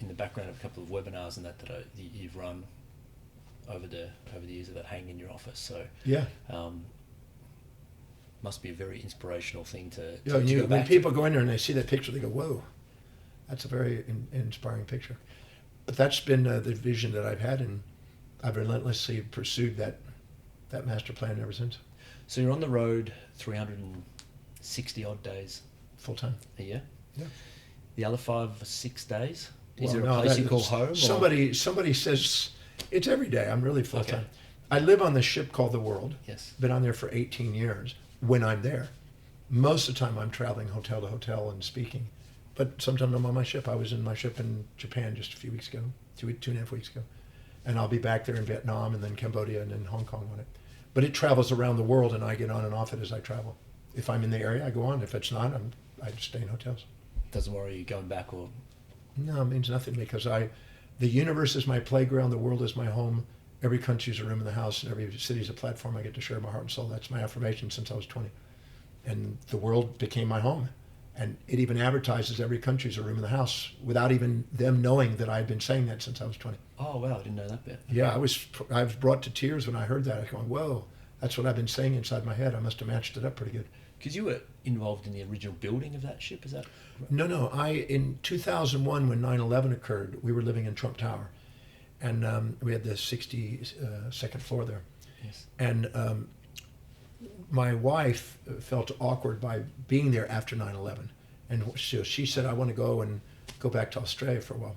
Speaker 1: in the background of a couple of webinars and that you've run over the years that hang in your office. So
Speaker 2: yeah,
Speaker 1: must be a very inspirational thing to
Speaker 2: you
Speaker 1: go
Speaker 2: when
Speaker 1: back
Speaker 2: people
Speaker 1: to.
Speaker 2: go in there and they see that picture, they go, "Whoa, that's a very inspiring picture." But that's been the vision that I've had, and I've relentlessly pursued that master plan ever since.
Speaker 1: So you're on the road 360 odd days
Speaker 2: Full time.
Speaker 1: a year.
Speaker 2: Yeah.
Speaker 1: The other 5 or 6 days, is
Speaker 2: Well,
Speaker 1: there a
Speaker 2: no,
Speaker 1: place
Speaker 2: that
Speaker 1: you call
Speaker 2: is-
Speaker 1: home? or-
Speaker 2: Somebody says it's every day. I'm really full time.
Speaker 1: Okay.
Speaker 2: I live on the ship called the World.
Speaker 1: Yes.
Speaker 2: Been on there for 18 years. When I'm there, most of the time I'm traveling hotel to hotel and speaking. But sometimes I'm on my ship. I was in my ship in Japan just a few weeks ago, 2.5 weeks ago, and I'll be back there in Vietnam and then Cambodia and then Hong Kong on it. But it travels around the world, and I get on and off it as I travel. If I'm in the area, I go on. If it's not, I just stay in hotels.
Speaker 1: Doesn't worry you going back or...
Speaker 2: No, it means nothing because the universe is my playground, the world is my home, every country is a room in the house, and every city is a platform I get to share my heart and soul. That's my affirmation since I was 20. And the world became my home. And it even advertises every country is a room in the house without even them knowing that I'd been saying that since I was 20.
Speaker 1: Oh, wow, I didn't know that bit.
Speaker 2: Yeah, I was brought to tears when I heard that. I was going, whoa, that's what I've been saying inside my head. I must have matched it up pretty good.
Speaker 1: Because you were involved in the original building of that ship, is that right?
Speaker 2: No. In 2001, when 9/11 occurred, we were living in Trump Tower. And we had the 62nd floor there.
Speaker 1: Yes.
Speaker 2: And my wife felt awkward by being there after 9/11. And so she said, I want to go back to Australia for a while.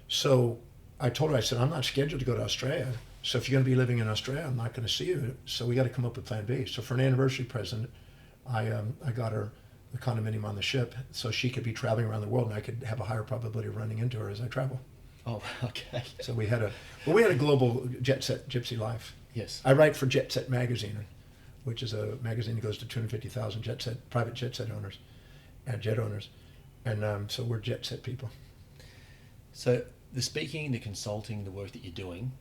Speaker 2: So I told her, I said, I'm not scheduled to go to Australia. So if you're going to be living in Australia, I'm not going to see you. So we got to come up with plan B. So for an anniversary present, I got her the condominium on the ship so she could be traveling around the world and I could have a higher probability of running into her as I travel.
Speaker 1: Oh, okay.
Speaker 2: So we had a global jet set gypsy life.
Speaker 1: Yes.
Speaker 2: I write for Jet Set magazine, which is a magazine that goes to 250,000 private jet set owners and jet owners. And so we're jet set people.
Speaker 1: So the speaking, the consulting, the work that you're doing,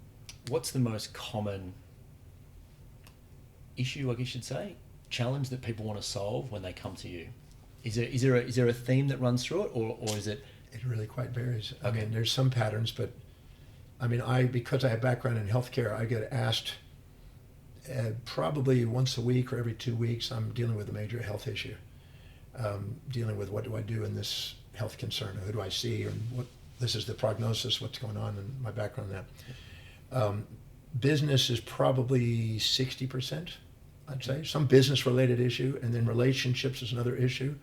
Speaker 1: what's the most common issue, I guess you'd say, challenge that people want to solve when they come to you? Is there a theme that runs through it, or is it?
Speaker 2: It really quite varies.
Speaker 1: Okay.
Speaker 2: I mean, there's some patterns, but I mean, because I have background in healthcare, I get asked probably once a week or every 2 weeks. I'm dealing with a major health issue, dealing with what do I do in this health concern, or who do I see, and what this is the prognosis, what's going on, and my background in that. Business is probably 60%, I'd say. Some business-related issue, and then relationships is another issue,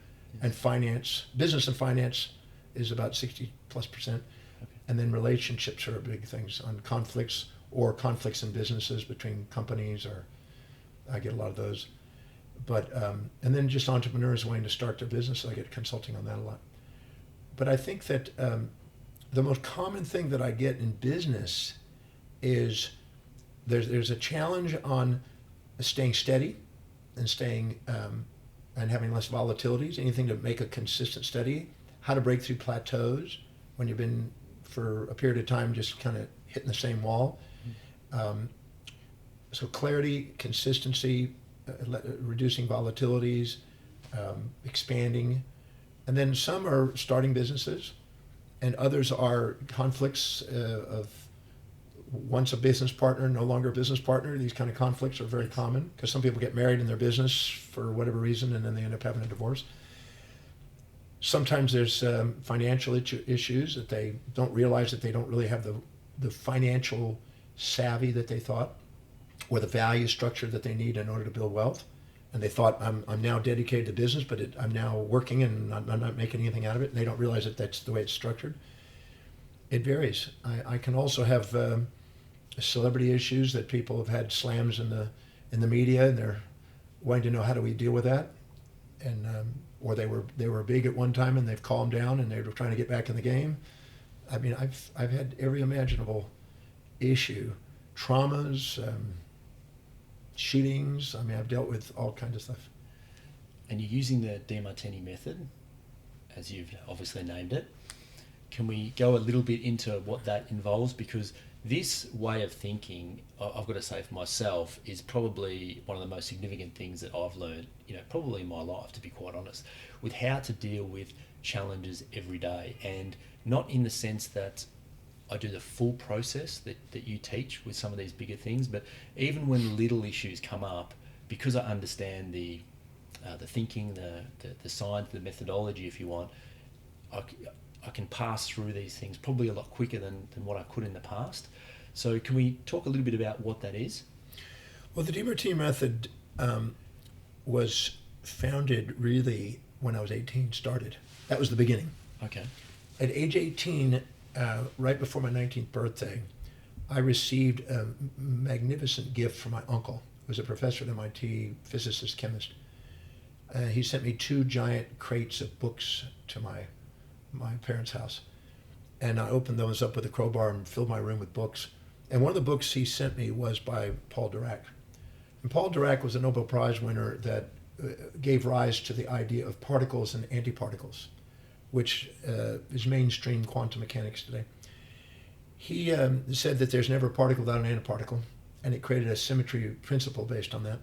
Speaker 2: and finance, business and finance is about 60+%,
Speaker 1: Okay.
Speaker 2: and then relationships are big things on conflicts in businesses between companies, or I get a lot of those. But and then just entrepreneurs wanting to start their business, I get consulting on that a lot. But I think that the most common thing that I get in business is there's a challenge on staying steady and staying and having less volatilities, anything to make a consistent steady, how to break through plateaus when you've been for a period of time just kind of hitting the same wall. So clarity, consistency, reducing volatilities, expanding. And then some are starting businesses, and others are conflicts of once a business partner, no longer a business partner. These kind of conflicts are very common because some people get married in their business for whatever reason, and then they end up having a divorce. Sometimes there's financial issues that they don't realize that they don't really have the financial savvy that they thought, or the value structure that they need in order to build wealth. And they thought, I'm now dedicated to business, but I'm now working and I'm not making anything out of it. And they don't realize that that's the way it's structured. It varies. I can also have celebrity issues that people have had slams in the media, and they're wanting to know how do we deal with that. And or they were big at one time and they've calmed down and they're trying to get back in the game. I mean, I've had every imaginable issue, traumas, shootings. I mean, I've dealt with all kinds of stuff.
Speaker 1: And you're using the Demartini Method, as you've obviously named it. Can we go a little bit into what that involves? Because This way of thinking, I've got to say for myself, is probably one of the most significant things that I've learned, probably in my life, to be quite honest, with how to deal with challenges every day. And not in the sense that I do the full process that you teach with some of these bigger things, but even when little issues come up, because I understand the thinking, the science, the methodology, if you want, I can pass through these things probably a lot quicker than what I could in the past. So can we talk a little bit about what that is?
Speaker 2: Well, the Demartini Method was founded really when I was 18, started. That was the beginning.
Speaker 1: Okay.
Speaker 2: At age 18, right before my 19th birthday, I received a magnificent gift from my uncle, who was a professor at MIT, physicist, chemist. He sent me 2 giant crates of books to my parents' house. And I opened those up with a crowbar and filled my room with books. And one of the books he sent me was by Paul Dirac. And Paul Dirac was a Nobel Prize winner that gave rise to the idea of particles and antiparticles, which is mainstream quantum mechanics today. He said that there's never a particle without an antiparticle, and it created a symmetry principle based on that,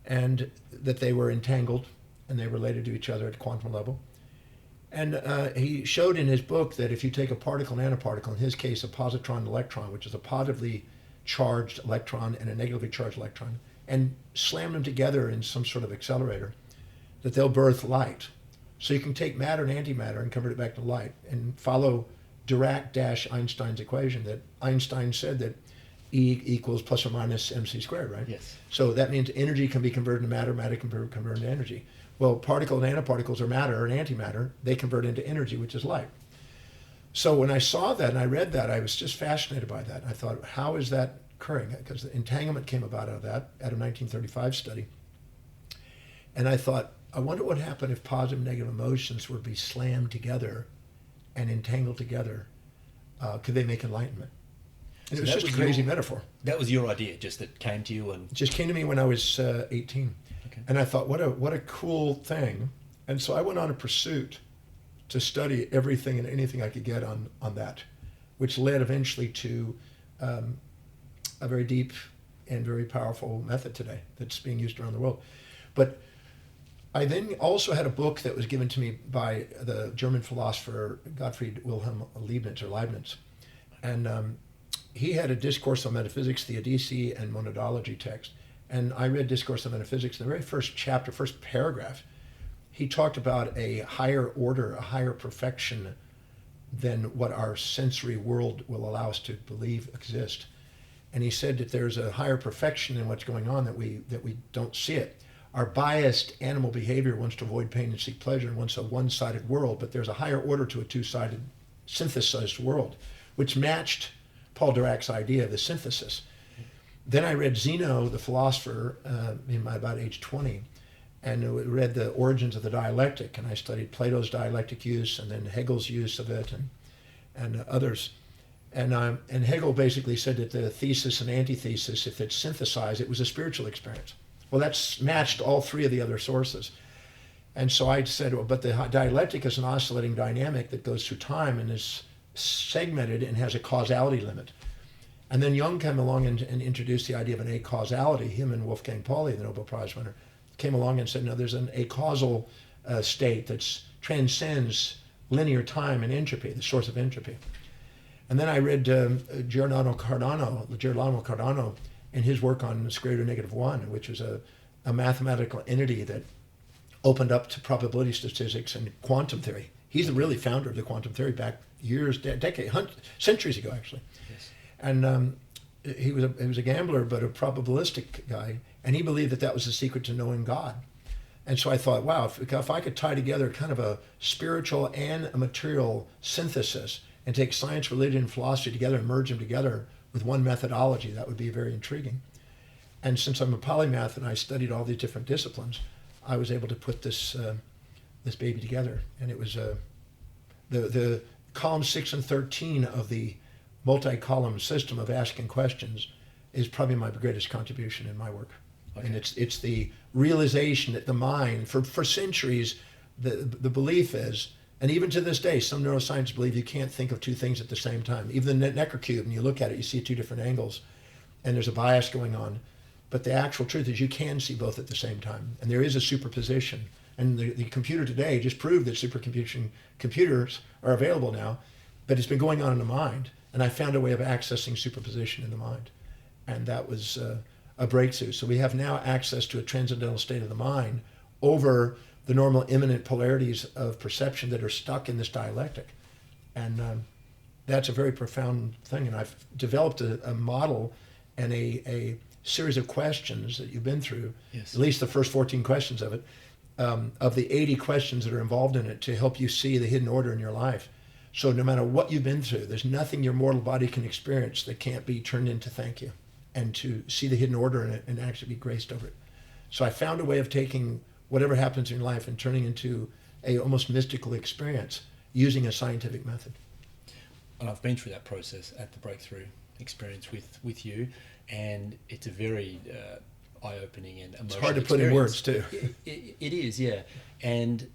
Speaker 2: and that they were entangled and they related to each other at quantum level. And he showed in his book that if you take a particle and antiparticle, in his case a positron and electron, which is a positively charged electron and a negatively charged electron, and slam them together in some sort of accelerator, that they'll birth light. So you can take matter and antimatter and convert it back to light and follow Dirac-Einstein's equation that Einstein said that E equals plus or minus mc squared, right?
Speaker 1: Yes.
Speaker 2: So that means energy can be converted into matter, matter can be converted into energy. Well, particle and antiparticles are matter and antimatter. They convert into energy, which is light. So when I saw that and I read that, I was just fascinated by that. I thought, how is that occurring? Because the entanglement came about out of that, out of 1935 study. And I thought, I wonder what happened if positive and negative emotions were to be slammed together and entangled together. Could they make enlightenment? And
Speaker 1: So
Speaker 2: it was just a crazy metaphor.
Speaker 1: That was your idea, just that came to you, and
Speaker 2: It just came to me when I was 18.
Speaker 1: okay.
Speaker 2: And I thought, what a cool thing. And so I went on a pursuit to study everything and anything I could get on that, which led eventually to a very deep and very powerful method today that's being used around the world. But I then also had a book that was given to me by the German philosopher Gottfried Wilhelm Leibniz. And he had a Discourse on Metaphysics, the Odyssey, and Monadology text. And I read Discourse on Metaphysics. In the very first chapter, first paragraph, he talked about a higher order, a higher perfection than what our sensory world will allow us to believe exist. And he said that there's a higher perfection in what's going on that we don't see it. Our biased animal behavior wants to avoid pain and seek pleasure and wants a one-sided world, but there's a higher order to a two-sided synthesized world, which matched Paul Dirac's idea of the synthesis. Then I read Zeno, the philosopher, in about age 20, and read the origins of the dialectic, and I studied Plato's dialectic use and then Hegel's use of it and others. And Hegel basically said that the thesis and antithesis, if it's synthesized, it was a spiritual experience. Well, that's matched all 3 of the other sources. And so I said, well, but the dialectic is an oscillating dynamic that goes through time and is segmented and has a causality limit. And then Jung came along and introduced the idea of an acausality. Him and Wolfgang Pauli, the Nobel Prize winner, came along and said, no, there's an acausal state that transcends linear time and entropy, the source of entropy. And then I read Girolamo Cardano and his work on square root of -1, which was a mathematical entity that opened up to probability statistics and quantum theory. He's the really founder of the quantum theory back years, decades, centuries ago, actually. Yes. And he was a gambler, but a probabilistic guy, and he believed that was the secret to knowing God. And so I thought, wow, if I could tie together kind of a spiritual and a material synthesis and take science, religion, and philosophy together and merge them together with one methodology, that would be very intriguing. And since I'm a polymath and I studied all these different disciplines, I was able to put this baby together. And it was the column 6 and 13 of the multi-column system of asking questions is probably my greatest contribution in my work. Okay. And it's the realization that the mind, for centuries, the belief is And even to this day, some neuroscientists believe you can't think of two things at the same time. Even the Necker cube, and you look at it, you see two different angles, and there's a bias going on. But the actual truth is you can see both at the same time. And there is a superposition. And the computer today just proved that computers are available now, but it's been going on in the mind. And I found a way of accessing superposition in the mind. And that was a breakthrough. So we have now access to a transcendental state of the mind over the normal immanent polarities of perception that are stuck in this dialectic. And that's a very profound thing. And I've developed a model and a series of questions that you've been through,
Speaker 1: yes.
Speaker 2: At least the first 14 questions of it, of the 80 questions that are involved in it to help you see the hidden order in your life. So no matter what you've been through, there's nothing your mortal body can experience that can't be turned into thank you, and to see the hidden order in it and actually be graced over it. So I found a way of taking whatever happens in your life and turning into a almost mystical experience using a scientific method.
Speaker 1: And I've been through that process at the breakthrough experience with you, and it's a very eye-opening and emotional
Speaker 2: It's hard to
Speaker 1: experience.
Speaker 2: put in words too.
Speaker 1: It is, yeah. And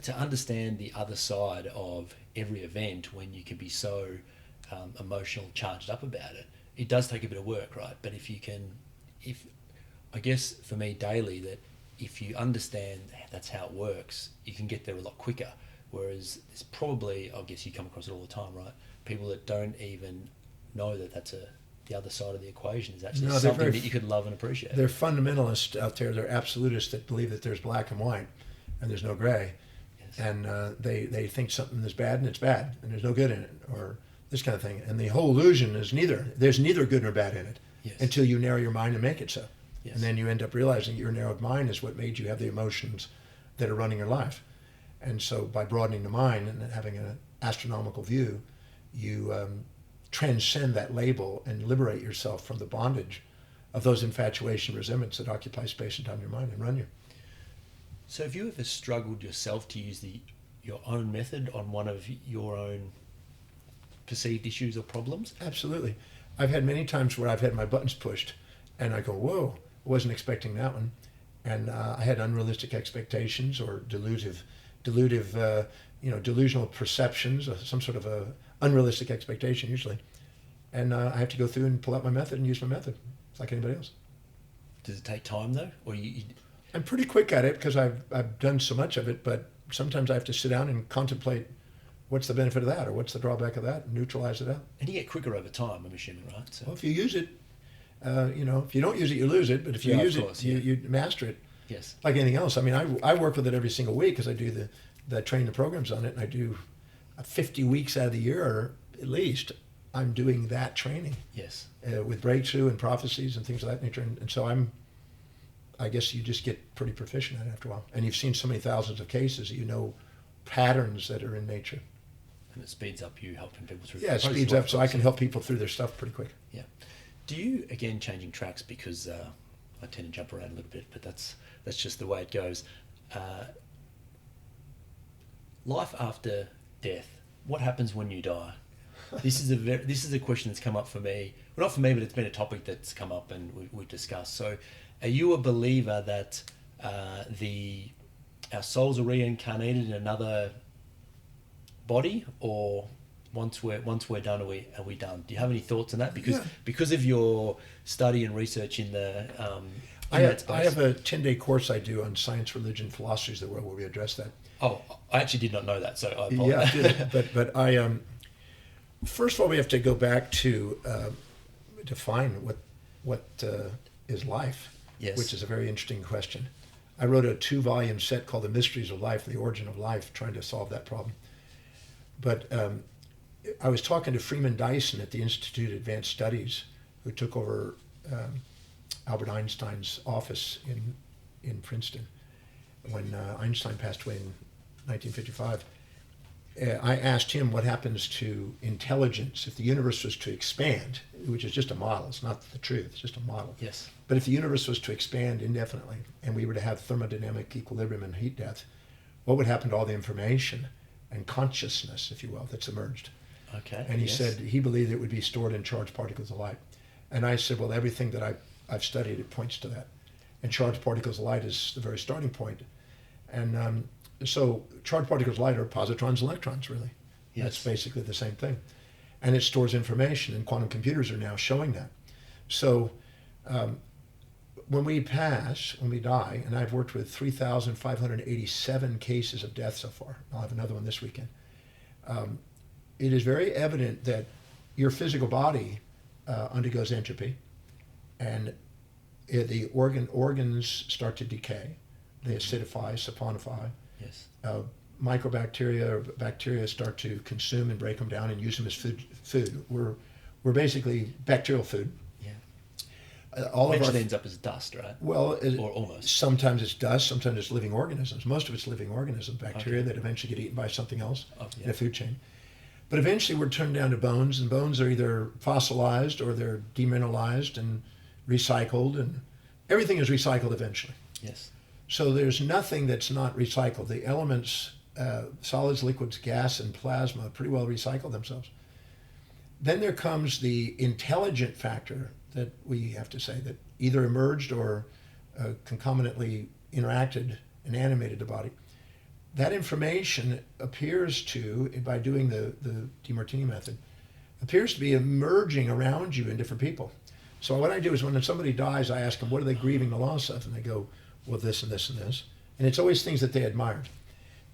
Speaker 1: to understand the other side of every event when you can be so emotional, charged up about it, it does take a bit of work, right? But if I guess for me daily, that if you understand that's how it works, you can get there a lot quicker. Whereas there's probably, I guess you come across it all the time, right? People that don't even know that that's the other side of the equation is actually something that you could love and appreciate.
Speaker 2: They're fundamentalists out there. They're absolutists that believe that there's black and white and there's no gray. Yes. And they think something is bad and it's bad and there's no good in it, or this kind of thing. And the whole illusion is there's neither good nor bad in it, yes, until you narrow your mind and make it so. Yes. And then you end up realizing your narrowed mind is what made you have the emotions that are running your life. And so by broadening the mind and having an astronomical view, you transcend that label and liberate yourself from the bondage of those infatuation resentments that occupy space and time in your mind and run you.
Speaker 1: So have you ever struggled yourself to use your own method on one of your own perceived issues or problems?
Speaker 2: Absolutely. I've had many times where I've had my buttons pushed and I go, whoa, I wasn't expecting that one. And I had unrealistic expectations or delusional perceptions, some sort of a unrealistic expectation usually. And I have to go through and pull out my method and use my method. It's like anybody else.
Speaker 1: Does it take time though? Or
Speaker 2: I'm pretty quick at it because I've done so much of it, but sometimes I have to sit down and contemplate what's the benefit of that or what's the drawback of that and neutralize it out.
Speaker 1: And you get quicker over time, I'm assuming, right? So.
Speaker 2: Well, if you use it, if you don't use it, you lose it. But if you use it, you master it.
Speaker 1: Yes.
Speaker 2: Like anything else. I mean, I work with it every single week because I do train the programs on it, and I do 50 weeks out of the year at least. I'm doing that training.
Speaker 1: Yes.
Speaker 2: With breakthrough and prophecies and things of that nature, and so I guess you just get pretty proficient at it after a while, and you've seen so many thousands of cases that you know patterns that are in nature.
Speaker 1: And it speeds up you helping people through.
Speaker 2: Yeah, it speeds up, so I can help people through their stuff pretty quick.
Speaker 1: Yeah. Do you, again, changing tracks because I tend to jump around a little bit, but that's just the way it goes. Life after death. What happens when you die? This is a question that's come up for me. Well, not for me, but it's been a topic that's come up and we've discussed. So, are you a believer that our souls are reincarnated in another body, or once we're done, are we done? Do you have any thoughts on that? Because of your study and research in the
Speaker 2: I have a 10-day course I do on science, religion, philosophies of the world where we address that.
Speaker 1: Oh, I actually did not know that, so I apologize.
Speaker 2: Yeah, but I first of all we have to go back to define what is life,
Speaker 1: yes,
Speaker 2: which is a very interesting question. I wrote a 2-volume set called The Mysteries of Life, The Origin of Life, trying to solve that problem. But I was talking to Freeman Dyson at the Institute of Advanced Studies, who took over Albert Einstein's office in Princeton when Einstein passed away in 1955. I asked him what happens to intelligence if the universe was to expand, which is just a model. It's not the truth. It's just a model.
Speaker 1: Yes.
Speaker 2: But if the universe was to expand indefinitely and we were to have thermodynamic equilibrium and heat death, what would happen to all the information and consciousness, if you will, that's emerged?
Speaker 1: Okay.
Speaker 2: And he said he believed it would be stored in charged particles of light. And I said, well, everything that I've studied, it points to that. And charged particles of light is the very starting point. And So charged particles light are positrons and electrons, really.
Speaker 1: Yes.
Speaker 2: That's basically the same thing. And it stores information, and quantum computers are now showing that. So when we die, and I've worked with 3,587 cases of death so far. I'll have another one this weekend. It is very evident that your physical body undergoes entropy, and the organs start to decay. They acidify, saponify.
Speaker 1: Yes.
Speaker 2: Microbacteria or bacteria start to consume and break them down and use them as food. We're basically bacterial food.
Speaker 1: Yeah.
Speaker 2: All
Speaker 1: Eventually
Speaker 2: of our
Speaker 1: ends up as dust, right?
Speaker 2: well,
Speaker 1: Or almost.
Speaker 2: sometimes it's dust, sometimes it's living organisms. Most of it's living organisms, bacteria
Speaker 1: Okay.
Speaker 2: that eventually get eaten by something else
Speaker 1: Oh,
Speaker 2: in
Speaker 1: yeah.
Speaker 2: the food chain. But eventually we're turned down to bones, and bones are either fossilized or they're demineralized and recycled, and everything is recycled eventually.
Speaker 1: Yes.
Speaker 2: So there's nothing that's not recycled. The elements, solids, liquids, gas, and plasma pretty well recycle themselves. Then there comes the intelligent factor that we have to say that either emerged or concomitantly interacted and animated the body. That information appears to, by doing the Demartini method, appears to be emerging around you in different people. So what I do is when somebody dies, I ask them, what are they grieving the loss of? And they go, well, this and this and this. And it's always things that they admired.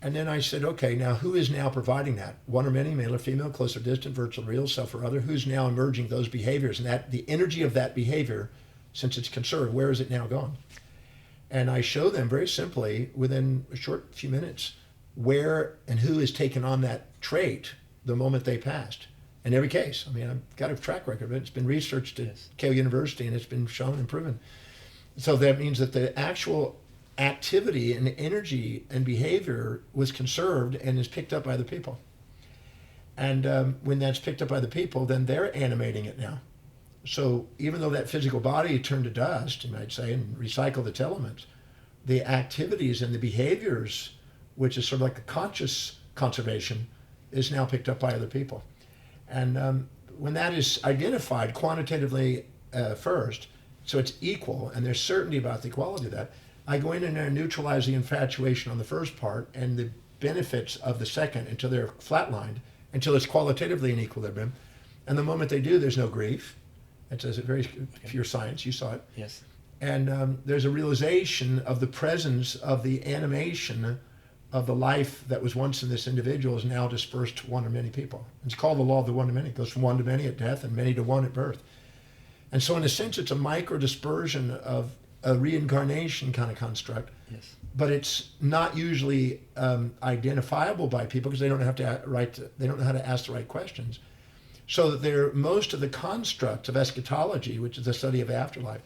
Speaker 2: And then I said, okay, now who is now providing that? One or many, male or female, close or distant, virtual, real, self or other? Who's now emerging those behaviors? And that the energy of that behavior, since it's conserved, where is it now gone? And I show them very simply, within a short few minutes, where and who has taken on that trait the moment they passed. In every case. I mean, I've got a track record of it. It's been researched at
Speaker 1: Yes.
Speaker 2: Keio University, and it's been shown and proven. So that means that the actual activity and energy and behavior was conserved and is picked up by the people. And when that's picked up by the people, then they're animating it now. So even though that physical body turned to dust, you might say, and recycled its elements, the activities and the behaviors, which is sort of like a conscious conservation, is now picked up by other people. And when that is identified quantitatively first, so it's equal, and there's certainty about the equality of that, I go in and I neutralize the infatuation on the first part and the benefits of the second until they're flatlined, until it's qualitatively in equilibrium. And the moment they do, there's no grief. It's a very pure science. You saw it.
Speaker 1: Yes.
Speaker 2: And there's a realization of the presence of the animation of the life that was once in this individual is now dispersed to one or many people. It's called the law of the one to many. It goes from one to many at death and many to one at birth. And so in a sense, it's a micro dispersion of a reincarnation kind of construct.
Speaker 1: Yes.
Speaker 2: But it's not usually identifiable by people because they don't have to they don't know how to ask the right questions. So that most of the construct of eschatology, which is the study of afterlife,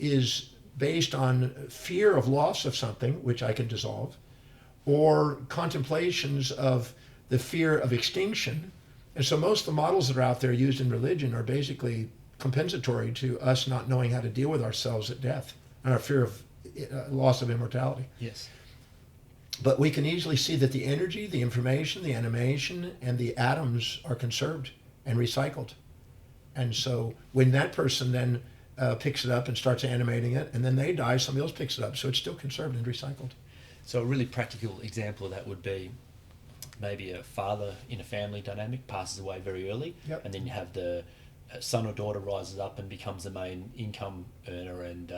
Speaker 2: is based on fear of loss of something, which I can dissolve, or contemplations of the fear of extinction. And so most of the models that are out there used in religion are basically compensatory to us not knowing how to deal with ourselves at death and our fear of loss of immortality.
Speaker 1: Yes.
Speaker 2: But we can easily see that the energy, the information, the animation, and the atoms are conserved and recycled. And so when that person then picks it up and starts animating it, and then they die, somebody else picks it up. So it's still conserved and recycled.
Speaker 1: So a really practical example of that would be maybe a father in a family dynamic passes away very early,
Speaker 2: Yep.
Speaker 1: and then you have the son or daughter rises up and becomes the main income earner and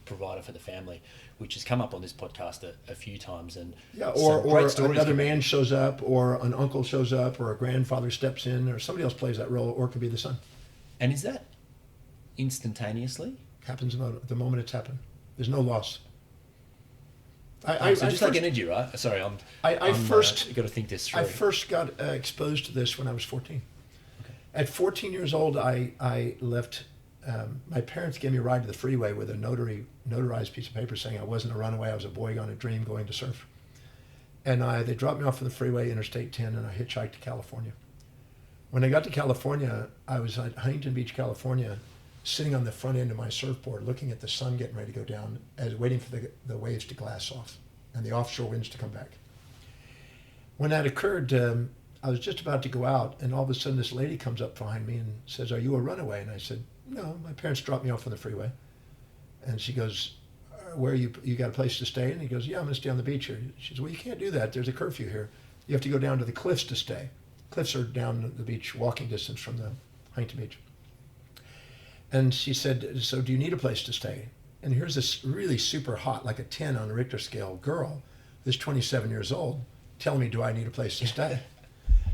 Speaker 1: provider for the family, which has come up on this podcast a few times. And
Speaker 2: Yeah,
Speaker 1: some
Speaker 2: or
Speaker 1: great stories
Speaker 2: another
Speaker 1: come
Speaker 2: man shows up, or an uncle shows up, or a grandfather steps in, or somebody else plays that role, or it could be the son.
Speaker 1: And is that instantaneously?
Speaker 2: Happens at the moment it's happened. There's no loss.
Speaker 1: So just like energy, right? Sorry,
Speaker 2: I first
Speaker 1: got to think this through.
Speaker 2: I first got exposed to this when I was 14.
Speaker 1: Okay.
Speaker 2: At 14 years old, I left. My parents gave me a ride to the freeway with a notarized piece of paper saying I wasn't a runaway. I was a boy on a dream going to surf. And they dropped me off on the freeway, Interstate 10, and I hitchhiked to California. When I got to California, I was at Huntington Beach, California, sitting on the front end of my surfboard, looking at the sun getting ready to go down, waiting for the waves to glass off and the offshore winds to come back. When that occurred, I was just about to go out, and all of a sudden this lady comes up behind me and says, "Are you a runaway?" And I said, "No, my parents dropped me off on the freeway." And she goes, where you got a place to stay? And he goes, yeah, I'm going to stay on the beach here. She says, well, you can't do that. There's a curfew here. You have to go down to the cliffs to stay. Cliffs are down the beach, walking distance from the Huntington Beach. And she said, so do you need a place to stay? And here's this really super hot, like a 10 on the Richter scale girl, who's 27 years old, telling me, do I need a place to stay?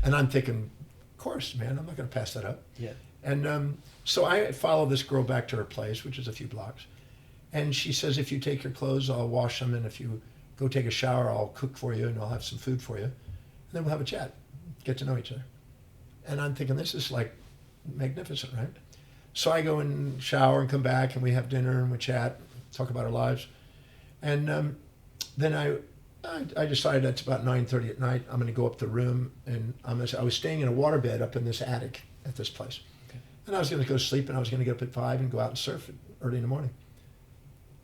Speaker 2: And I'm thinking, of course, man, I'm not going to pass that up.
Speaker 1: Yeah.
Speaker 2: And so I follow this girl back to her place, which is a few blocks. And she says, if you take your clothes, I'll wash them. And if you go take a shower, I'll cook for you and I'll have some food for you. And then we'll have a chat, get to know each other. And I'm thinking, this is like magnificent, right? So I go and shower and come back and we have dinner and we chat, talk about our lives. And then I decided that's about 9:30 at night. I'm going to go up the room, and I was staying in a waterbed up in this attic at this place. Okay. And I was going to go to sleep, and I was going to get up at 5 and go out and surf early in the morning.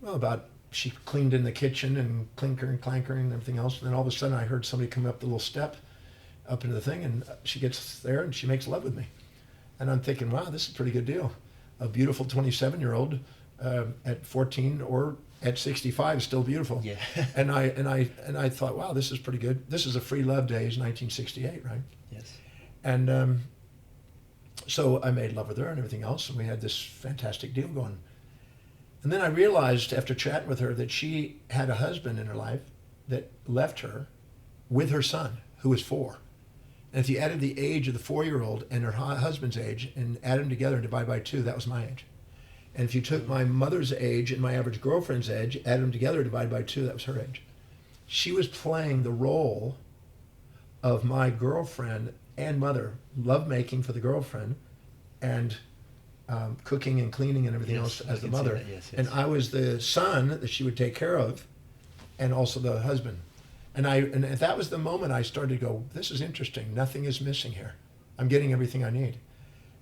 Speaker 2: Well, she cleaned in the kitchen and clinker and clanker and everything else. And then all of a sudden I heard somebody come up the little step up into the thing, and she gets there and she makes love with me. And I'm thinking, wow, this is a pretty good deal. A beautiful 27-year-old at 14 or at 65 is still beautiful.
Speaker 1: Yeah.
Speaker 2: and I thought, wow, this is pretty good. This is a free love days, 1968, right?
Speaker 1: Yes.
Speaker 2: And so I made love with her and everything else, and we had this fantastic deal going. And then I realized after chatting with her that she had a husband in her life that left her with her son, who was 4. And if you added the age of the 4-year-old and her husband's age and add them together and divide by 2, that was my age. And if you took my mother's age and my average girlfriend's age, add them together, divide by 2, that was her age. She was playing the role of my girlfriend and mother, lovemaking for the girlfriend, and cooking and cleaning and everything else as the mother.
Speaker 1: Yes.
Speaker 2: And I was the son that she would take care of, and also the husband. And that was the moment I started to go, this is interesting. Nothing is missing here. I'm getting everything I need.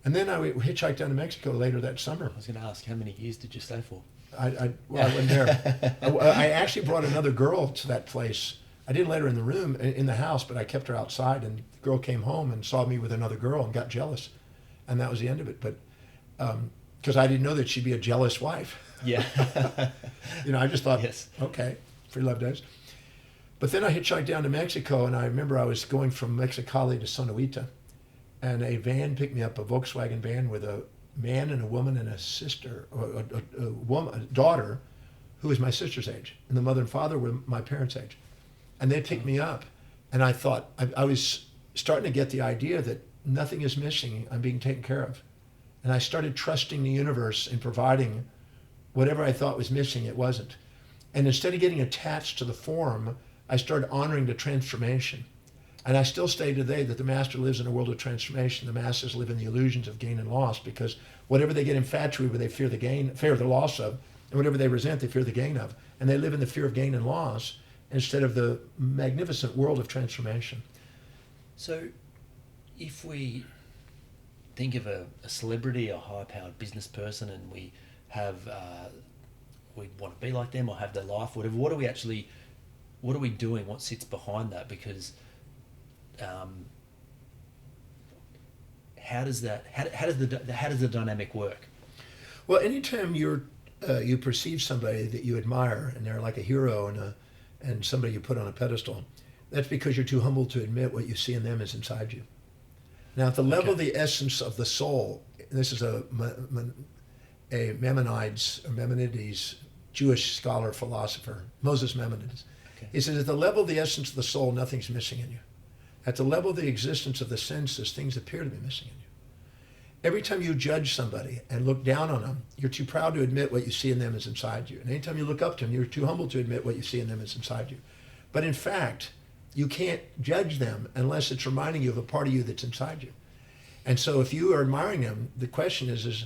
Speaker 2: And then I hitchhiked down to Mexico later that summer.
Speaker 1: I was going to ask, how many years did you stay for?
Speaker 2: I wasn't there. I actually brought another girl to that place. I didn't let her in the room, in the house, but I kept her outside. And the girl came home and saw me with another girl and got jealous. And that was the end of it. But because I didn't know that she'd be a jealous wife.
Speaker 1: Yeah.
Speaker 2: I just thought,
Speaker 1: yes.
Speaker 2: Okay, free love days. But then I hitchhiked down to Mexico, and I remember I was going from Mexicali to Sonoita, and a van picked me up, a Volkswagen van with a man and a woman and a sister, or a daughter, who was my sister's age, and the mother and father were my parents' age. And they picked me up, and I thought, I was starting to get the idea that nothing is missing, I'm being taken care of. And I started trusting the universe in providing whatever I thought was missing, it wasn't. And instead of getting attached to the form, I started honoring the transformation. And I still say today that the master lives in a world of transformation. The masters live in the illusions of gain and loss, because whatever they get infatuated with, they fear the loss of, and whatever they resent, they fear the gain of. And they live in the fear of gain and loss instead of the magnificent world of transformation.
Speaker 1: So if we think of a celebrity, a high-powered business person, and we want to be like them or have their life, whatever, what are we doing? What sits behind that? Because how does the dynamic work?
Speaker 2: Well, anytime you perceive somebody that you admire and they're like a hero and somebody you put on a pedestal, that's because you're too humble to admit what you see in them is inside you. Now, at the level of the essence of the soul, this is a Maimonides Jewish scholar, philosopher, Moses Maimonides. Okay. He says, at the level of the essence of the soul, nothing's missing in you. At the level of the existence of the senses, things appear to be missing in you. Every time you judge somebody and look down on them, you're too proud to admit what you see in them is inside you. And anytime you look up to them, you're too humble to admit what you see in them is inside you. But in fact, you can't judge them unless it's reminding you of a part of you that's inside you. And so if you are admiring them, the question is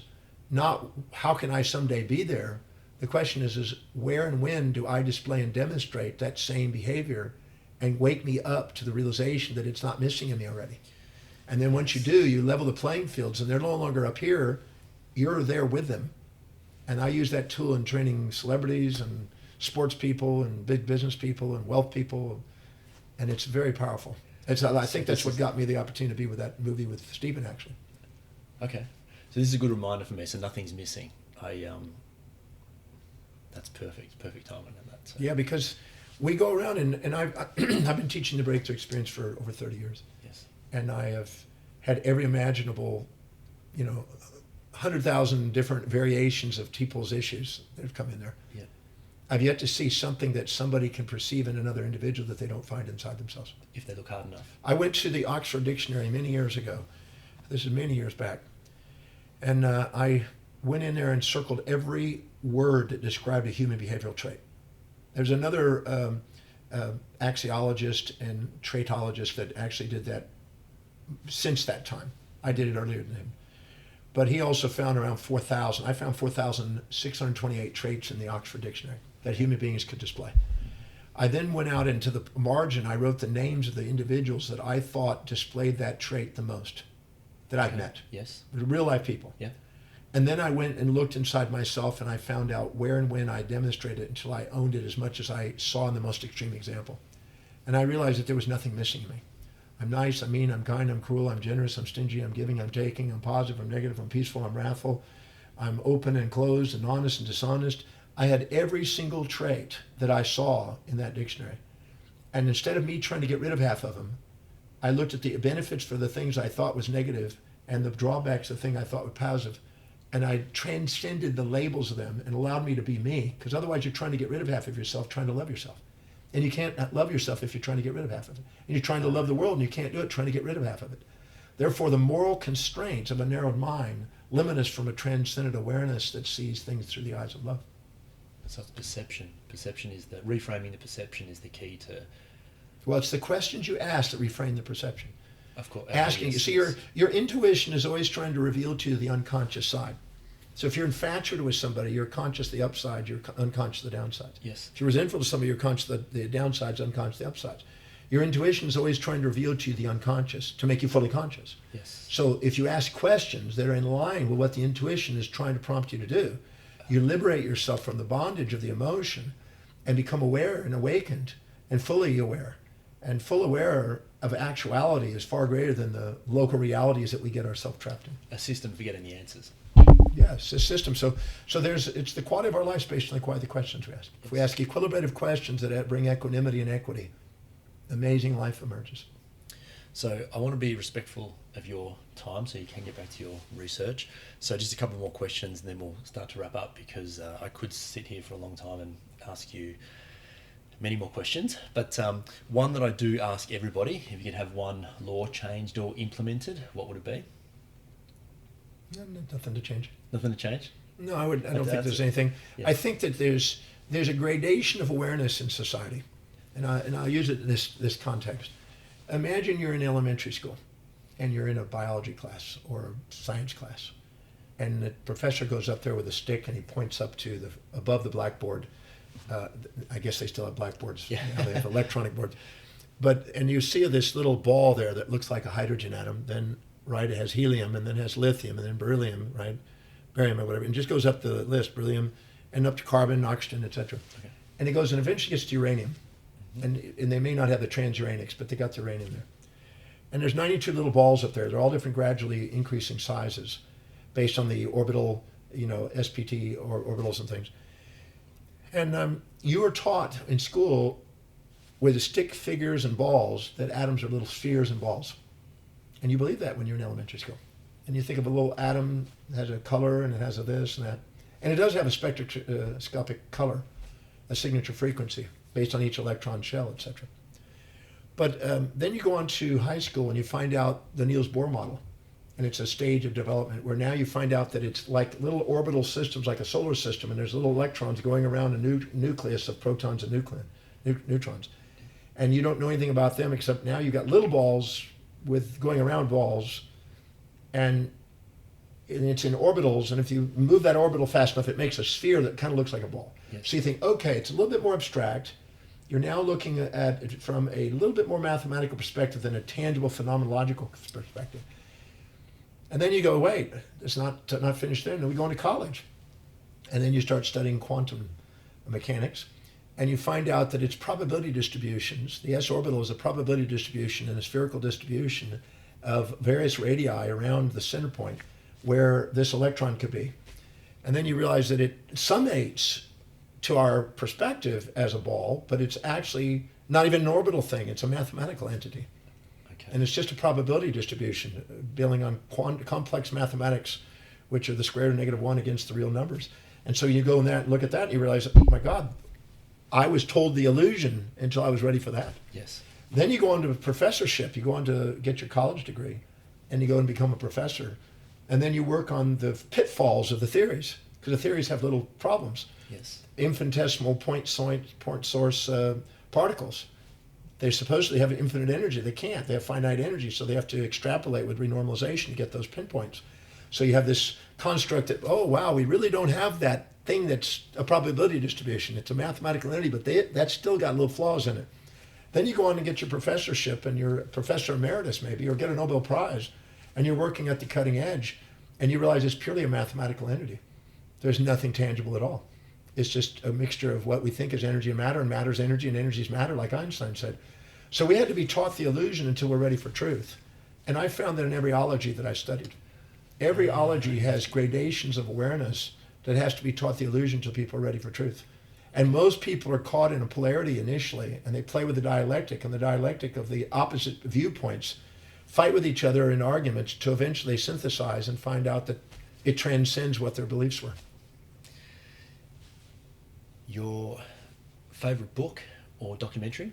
Speaker 2: not how can I someday be there? The question is where and when do I display and demonstrate that same behavior and wake me up to the realization that it's not missing in me already. And then once you do, you level the playing fields, and they're no longer up here, you're there with them. And I use that tool in training celebrities and sports people and big business people and wealth people, and it's very powerful. I think that's what got me the opportunity to be with that movie with Stephen, actually.
Speaker 1: Okay. So this is a good reminder for me. So nothing's missing. That's perfect timing in that. So.
Speaker 2: Yeah, because we go around and I've been teaching the breakthrough experience for over 30 years.
Speaker 1: Yes.
Speaker 2: And I have had every imaginable, 100,000 different variations of people's issues that have come in there.
Speaker 1: Yeah.
Speaker 2: I've yet to see something that somebody can perceive in another individual that they don't find inside themselves.
Speaker 1: If they look hard enough.
Speaker 2: I went to the Oxford Dictionary many years ago. This is many years back. And I went in there and circled every word that described a human behavioral trait. There's another axiologist and traitologist that actually did that since that time. I did it earlier than him. But he also found around 4,000. I found 4,628 traits in the Oxford Dictionary that human beings could display. I then went out into the margin. I wrote the names of the individuals that I thought displayed that trait the most, that I've met.
Speaker 1: Yes.
Speaker 2: Real life people.
Speaker 1: Yeah.
Speaker 2: And then I went and looked inside myself, and I found out where and when I demonstrated it until I owned it as much as I saw in the most extreme example. And I realized that there was nothing missing in me. I'm nice, I'm mean, I'm kind, I'm cruel, I'm generous, I'm stingy, I'm giving, I'm taking, I'm positive, I'm negative, I'm peaceful, I'm wrathful, I'm open and closed and honest and dishonest. I had every single trait that I saw in that dictionary. And instead of me trying to get rid of half of them, I looked at the benefits for the things I thought was negative and the drawbacks, the thing I thought was positive. And I transcended the labels of them and allowed me to be me, because otherwise you're trying to get rid of half of yourself, trying to love yourself. And you can't love yourself if you're trying to get rid of half of it. And you're trying to love the world, and you can't do it trying to get rid of half of it. Therefore, the moral constraints of a narrowed mind limit us from a transcendent awareness that sees things through the eyes of love.
Speaker 1: So it's perception. Perception is reframing the perception is the key to...
Speaker 2: Well, it's the questions you ask that reframe the perception.
Speaker 1: Of course.
Speaker 2: Asking, you see, your intuition is always trying to reveal to you the unconscious side. So if you're infatuated with somebody, you're conscious the upside, you're unconscious the downsides.
Speaker 1: Yes.
Speaker 2: If you're resentful to somebody, you're conscious the downsides, unconscious the upsides. Your intuition is always trying to reveal to you the unconscious to make you fully conscious.
Speaker 1: Yes.
Speaker 2: So if you ask questions that are in line with what the intuition is trying to prompt you to do, you liberate yourself from the bondage of the emotion and become aware and awakened and fully aware. And full aware of actuality is far greater than the local realities that we get ourselves trapped in.
Speaker 1: A system for getting the answers.
Speaker 2: Yes, a system. So it's the quality of our life based on the quality of the questions we ask. If we ask equilibrative questions that bring equanimity and equity, amazing life emerges.
Speaker 1: So I want to be respectful of your time so you can get back to your research. So just a couple more questions and then we'll start to wrap up, because I could sit here for a long time and ask you many more questions. But one that I do ask everybody, if you could have one law changed or implemented, what would it be?
Speaker 2: Nothing to change.
Speaker 1: Nothing to change?
Speaker 2: No, I don't think there's anything.
Speaker 1: Yeah.
Speaker 2: I think that there's a gradation of awareness in society, and I'll use it in this context. Imagine you're in elementary school, and you're in a biology class or a science class, and the professor goes up there with a stick and he points up to above the blackboard. I guess they still have blackboards.
Speaker 1: Yeah.
Speaker 2: Now they have electronic boards, and you see this little ball there that looks like a hydrogen atom. Then right, it has helium, and then it has lithium, and then beryllium, right? Barium or whatever, and it just goes up the list, beryllium, and up to carbon, oxygen, etc.
Speaker 1: Okay.
Speaker 2: And it goes and eventually gets to uranium. Mm-hmm. And they may not have the transuranics, but they got the uranium there. And there's 92 little balls up there. They're all different gradually increasing sizes based on the orbital, SPT or orbitals and things. And you are taught in school with the stick figures and balls that atoms are little spheres and balls. And you believe that when you're in elementary school. And you think of a little atom that has a color and it has a this and that. And it does have a spectroscopic color, a signature frequency based on each electron shell, etc. But then you go on to high school and you find out the Niels Bohr model. And it's a stage of development where now you find out that it's like little orbital systems, like a solar system, and there's little electrons going around a nucleus of protons and neutrons. And you don't know anything about them except now you've got little balls with going around balls, and it's in orbitals, and if you move that orbital fast enough, it makes a sphere that kind of looks like a ball.
Speaker 1: Yes.
Speaker 2: So you think, okay, it's a little bit more abstract. You're now looking at it from a little bit more mathematical perspective than a tangible phenomenological perspective. And then you go, wait, it's not finished there. And then we go into college. And then you start studying quantum mechanics. And you find out that it's probability distributions. The s orbital is a probability distribution and a spherical distribution of various radii around the center point where this electron could be. And then you realize that it summates to our perspective as a ball, but it's actually not even an orbital thing. It's a mathematical entity.
Speaker 1: Okay.
Speaker 2: And it's just a probability distribution, dealing on complex mathematics, which are the square root of -1 against the real numbers. And so you go in there and look at that and you realize, oh my God, I was told the illusion until I was ready for that.
Speaker 1: Yes.
Speaker 2: Then you go on to professorship. You go on to get your college degree and you go and become a professor. And then you work on the pitfalls of the theories, because the theories have little problems.
Speaker 1: Yes.
Speaker 2: Infinitesimal point source particles. They supposedly have infinite energy. They can't. They have finite energy, so they have to extrapolate with renormalization to get those pinpoints. So you have this construct that, oh, wow, we really don't have that thing that's a probability distribution. It's a mathematical entity, but that's still got little flaws in it. Then you go on and get your professorship, and you're a professor emeritus maybe, or get a Nobel Prize, and you're working at the cutting edge, and you realize it's purely a mathematical entity. There's nothing tangible at all. It's just a mixture of what we think is energy and matter's energy, and energy is matter, like Einstein said. So we had to be taught the illusion until we're ready for truth. And I found that in every ology that I studied. Every ology has gradations of awareness that has to be taught the illusion until people are ready for truth. And most people are caught in a polarity initially, and they play with the dialectic, and the dialectic of the opposite viewpoints fight with each other in arguments to eventually synthesize and find out that it transcends what their beliefs were.
Speaker 1: Your favorite book or documentary?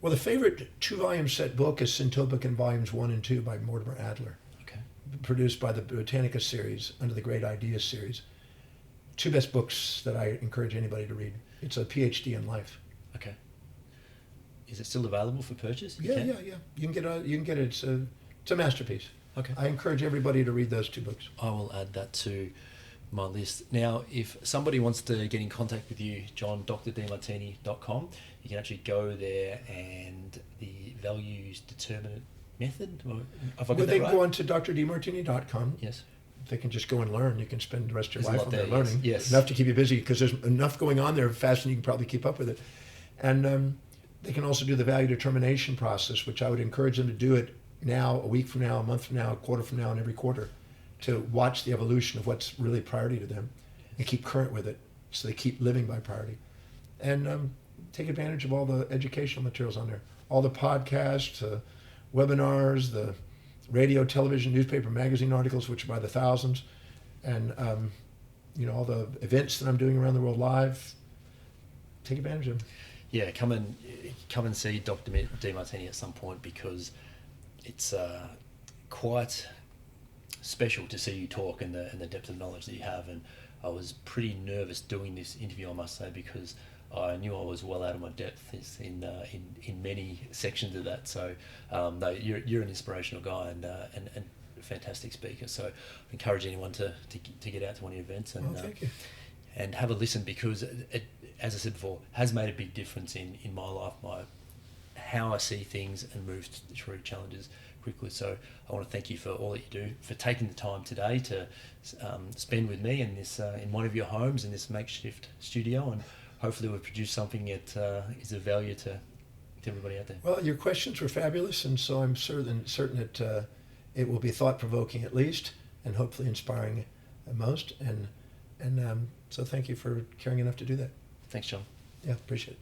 Speaker 2: Well, the favorite 2-volume set book is Syntopic Volumes 1 and 2 by Mortimer Adler,
Speaker 1: Okay.
Speaker 2: produced by the Britannica series under the Great Ideas series. 2 best books that I encourage anybody to read. It's a PhD in life.
Speaker 1: Okay. Is it still available for purchase?
Speaker 2: Yeah. You can get it. It's a masterpiece.
Speaker 1: Okay.
Speaker 2: I encourage everybody to read those 2 books.
Speaker 1: I will add that to my list. Now, if somebody wants to get in contact with you, John, drdemartini.com, you can actually go there, and the values determinant method. Have I got that
Speaker 2: They
Speaker 1: right?
Speaker 2: go on to drdemartini.com.
Speaker 1: Yes.
Speaker 2: They can just go and learn. You can spend the rest of your
Speaker 1: There's a
Speaker 2: life
Speaker 1: lot
Speaker 2: on there
Speaker 1: there,
Speaker 2: learning.
Speaker 1: yes.
Speaker 2: Enough to keep you busy, because there's enough going on there faster than you can probably keep up with it. And they can also do the value determination process, which I would encourage them to do it now, a week from now, a month from now, a quarter from now, and every quarter, to watch the evolution of what's really priority to them and keep current with it, so they keep living by priority. And take advantage of all the educational materials on there, all the podcasts, webinars, the radio, television, newspaper, magazine articles, which are by the thousands, and all the events that I'm doing around the world live. Take advantage of them.
Speaker 1: Yeah, come and see Dr. Demartini at some point, because it's quite special to see you talk and the depth of knowledge that you have. And I was pretty nervous doing this interview, I must say, because I knew I was well out of my depth in many sections of that. So no, you're an inspirational guy and a fantastic speaker. So I encourage anyone to get out to one of your events and
Speaker 2: Thank you.
Speaker 1: And have a listen, because it, as I said before, has made a big difference in my life, how I see things and move through challenges quickly. So I want to thank you for all that you do, for taking the time today to spend with me in this in one of your homes in this makeshift studio, and hopefully we'll produce something that is of value to everybody out there.
Speaker 2: Well, your questions were fabulous, and so I'm certain that it will be thought-provoking at least, and hopefully inspiring at most. And so thank you for caring enough to do that.
Speaker 1: Thanks, John.
Speaker 2: Yeah, appreciate it.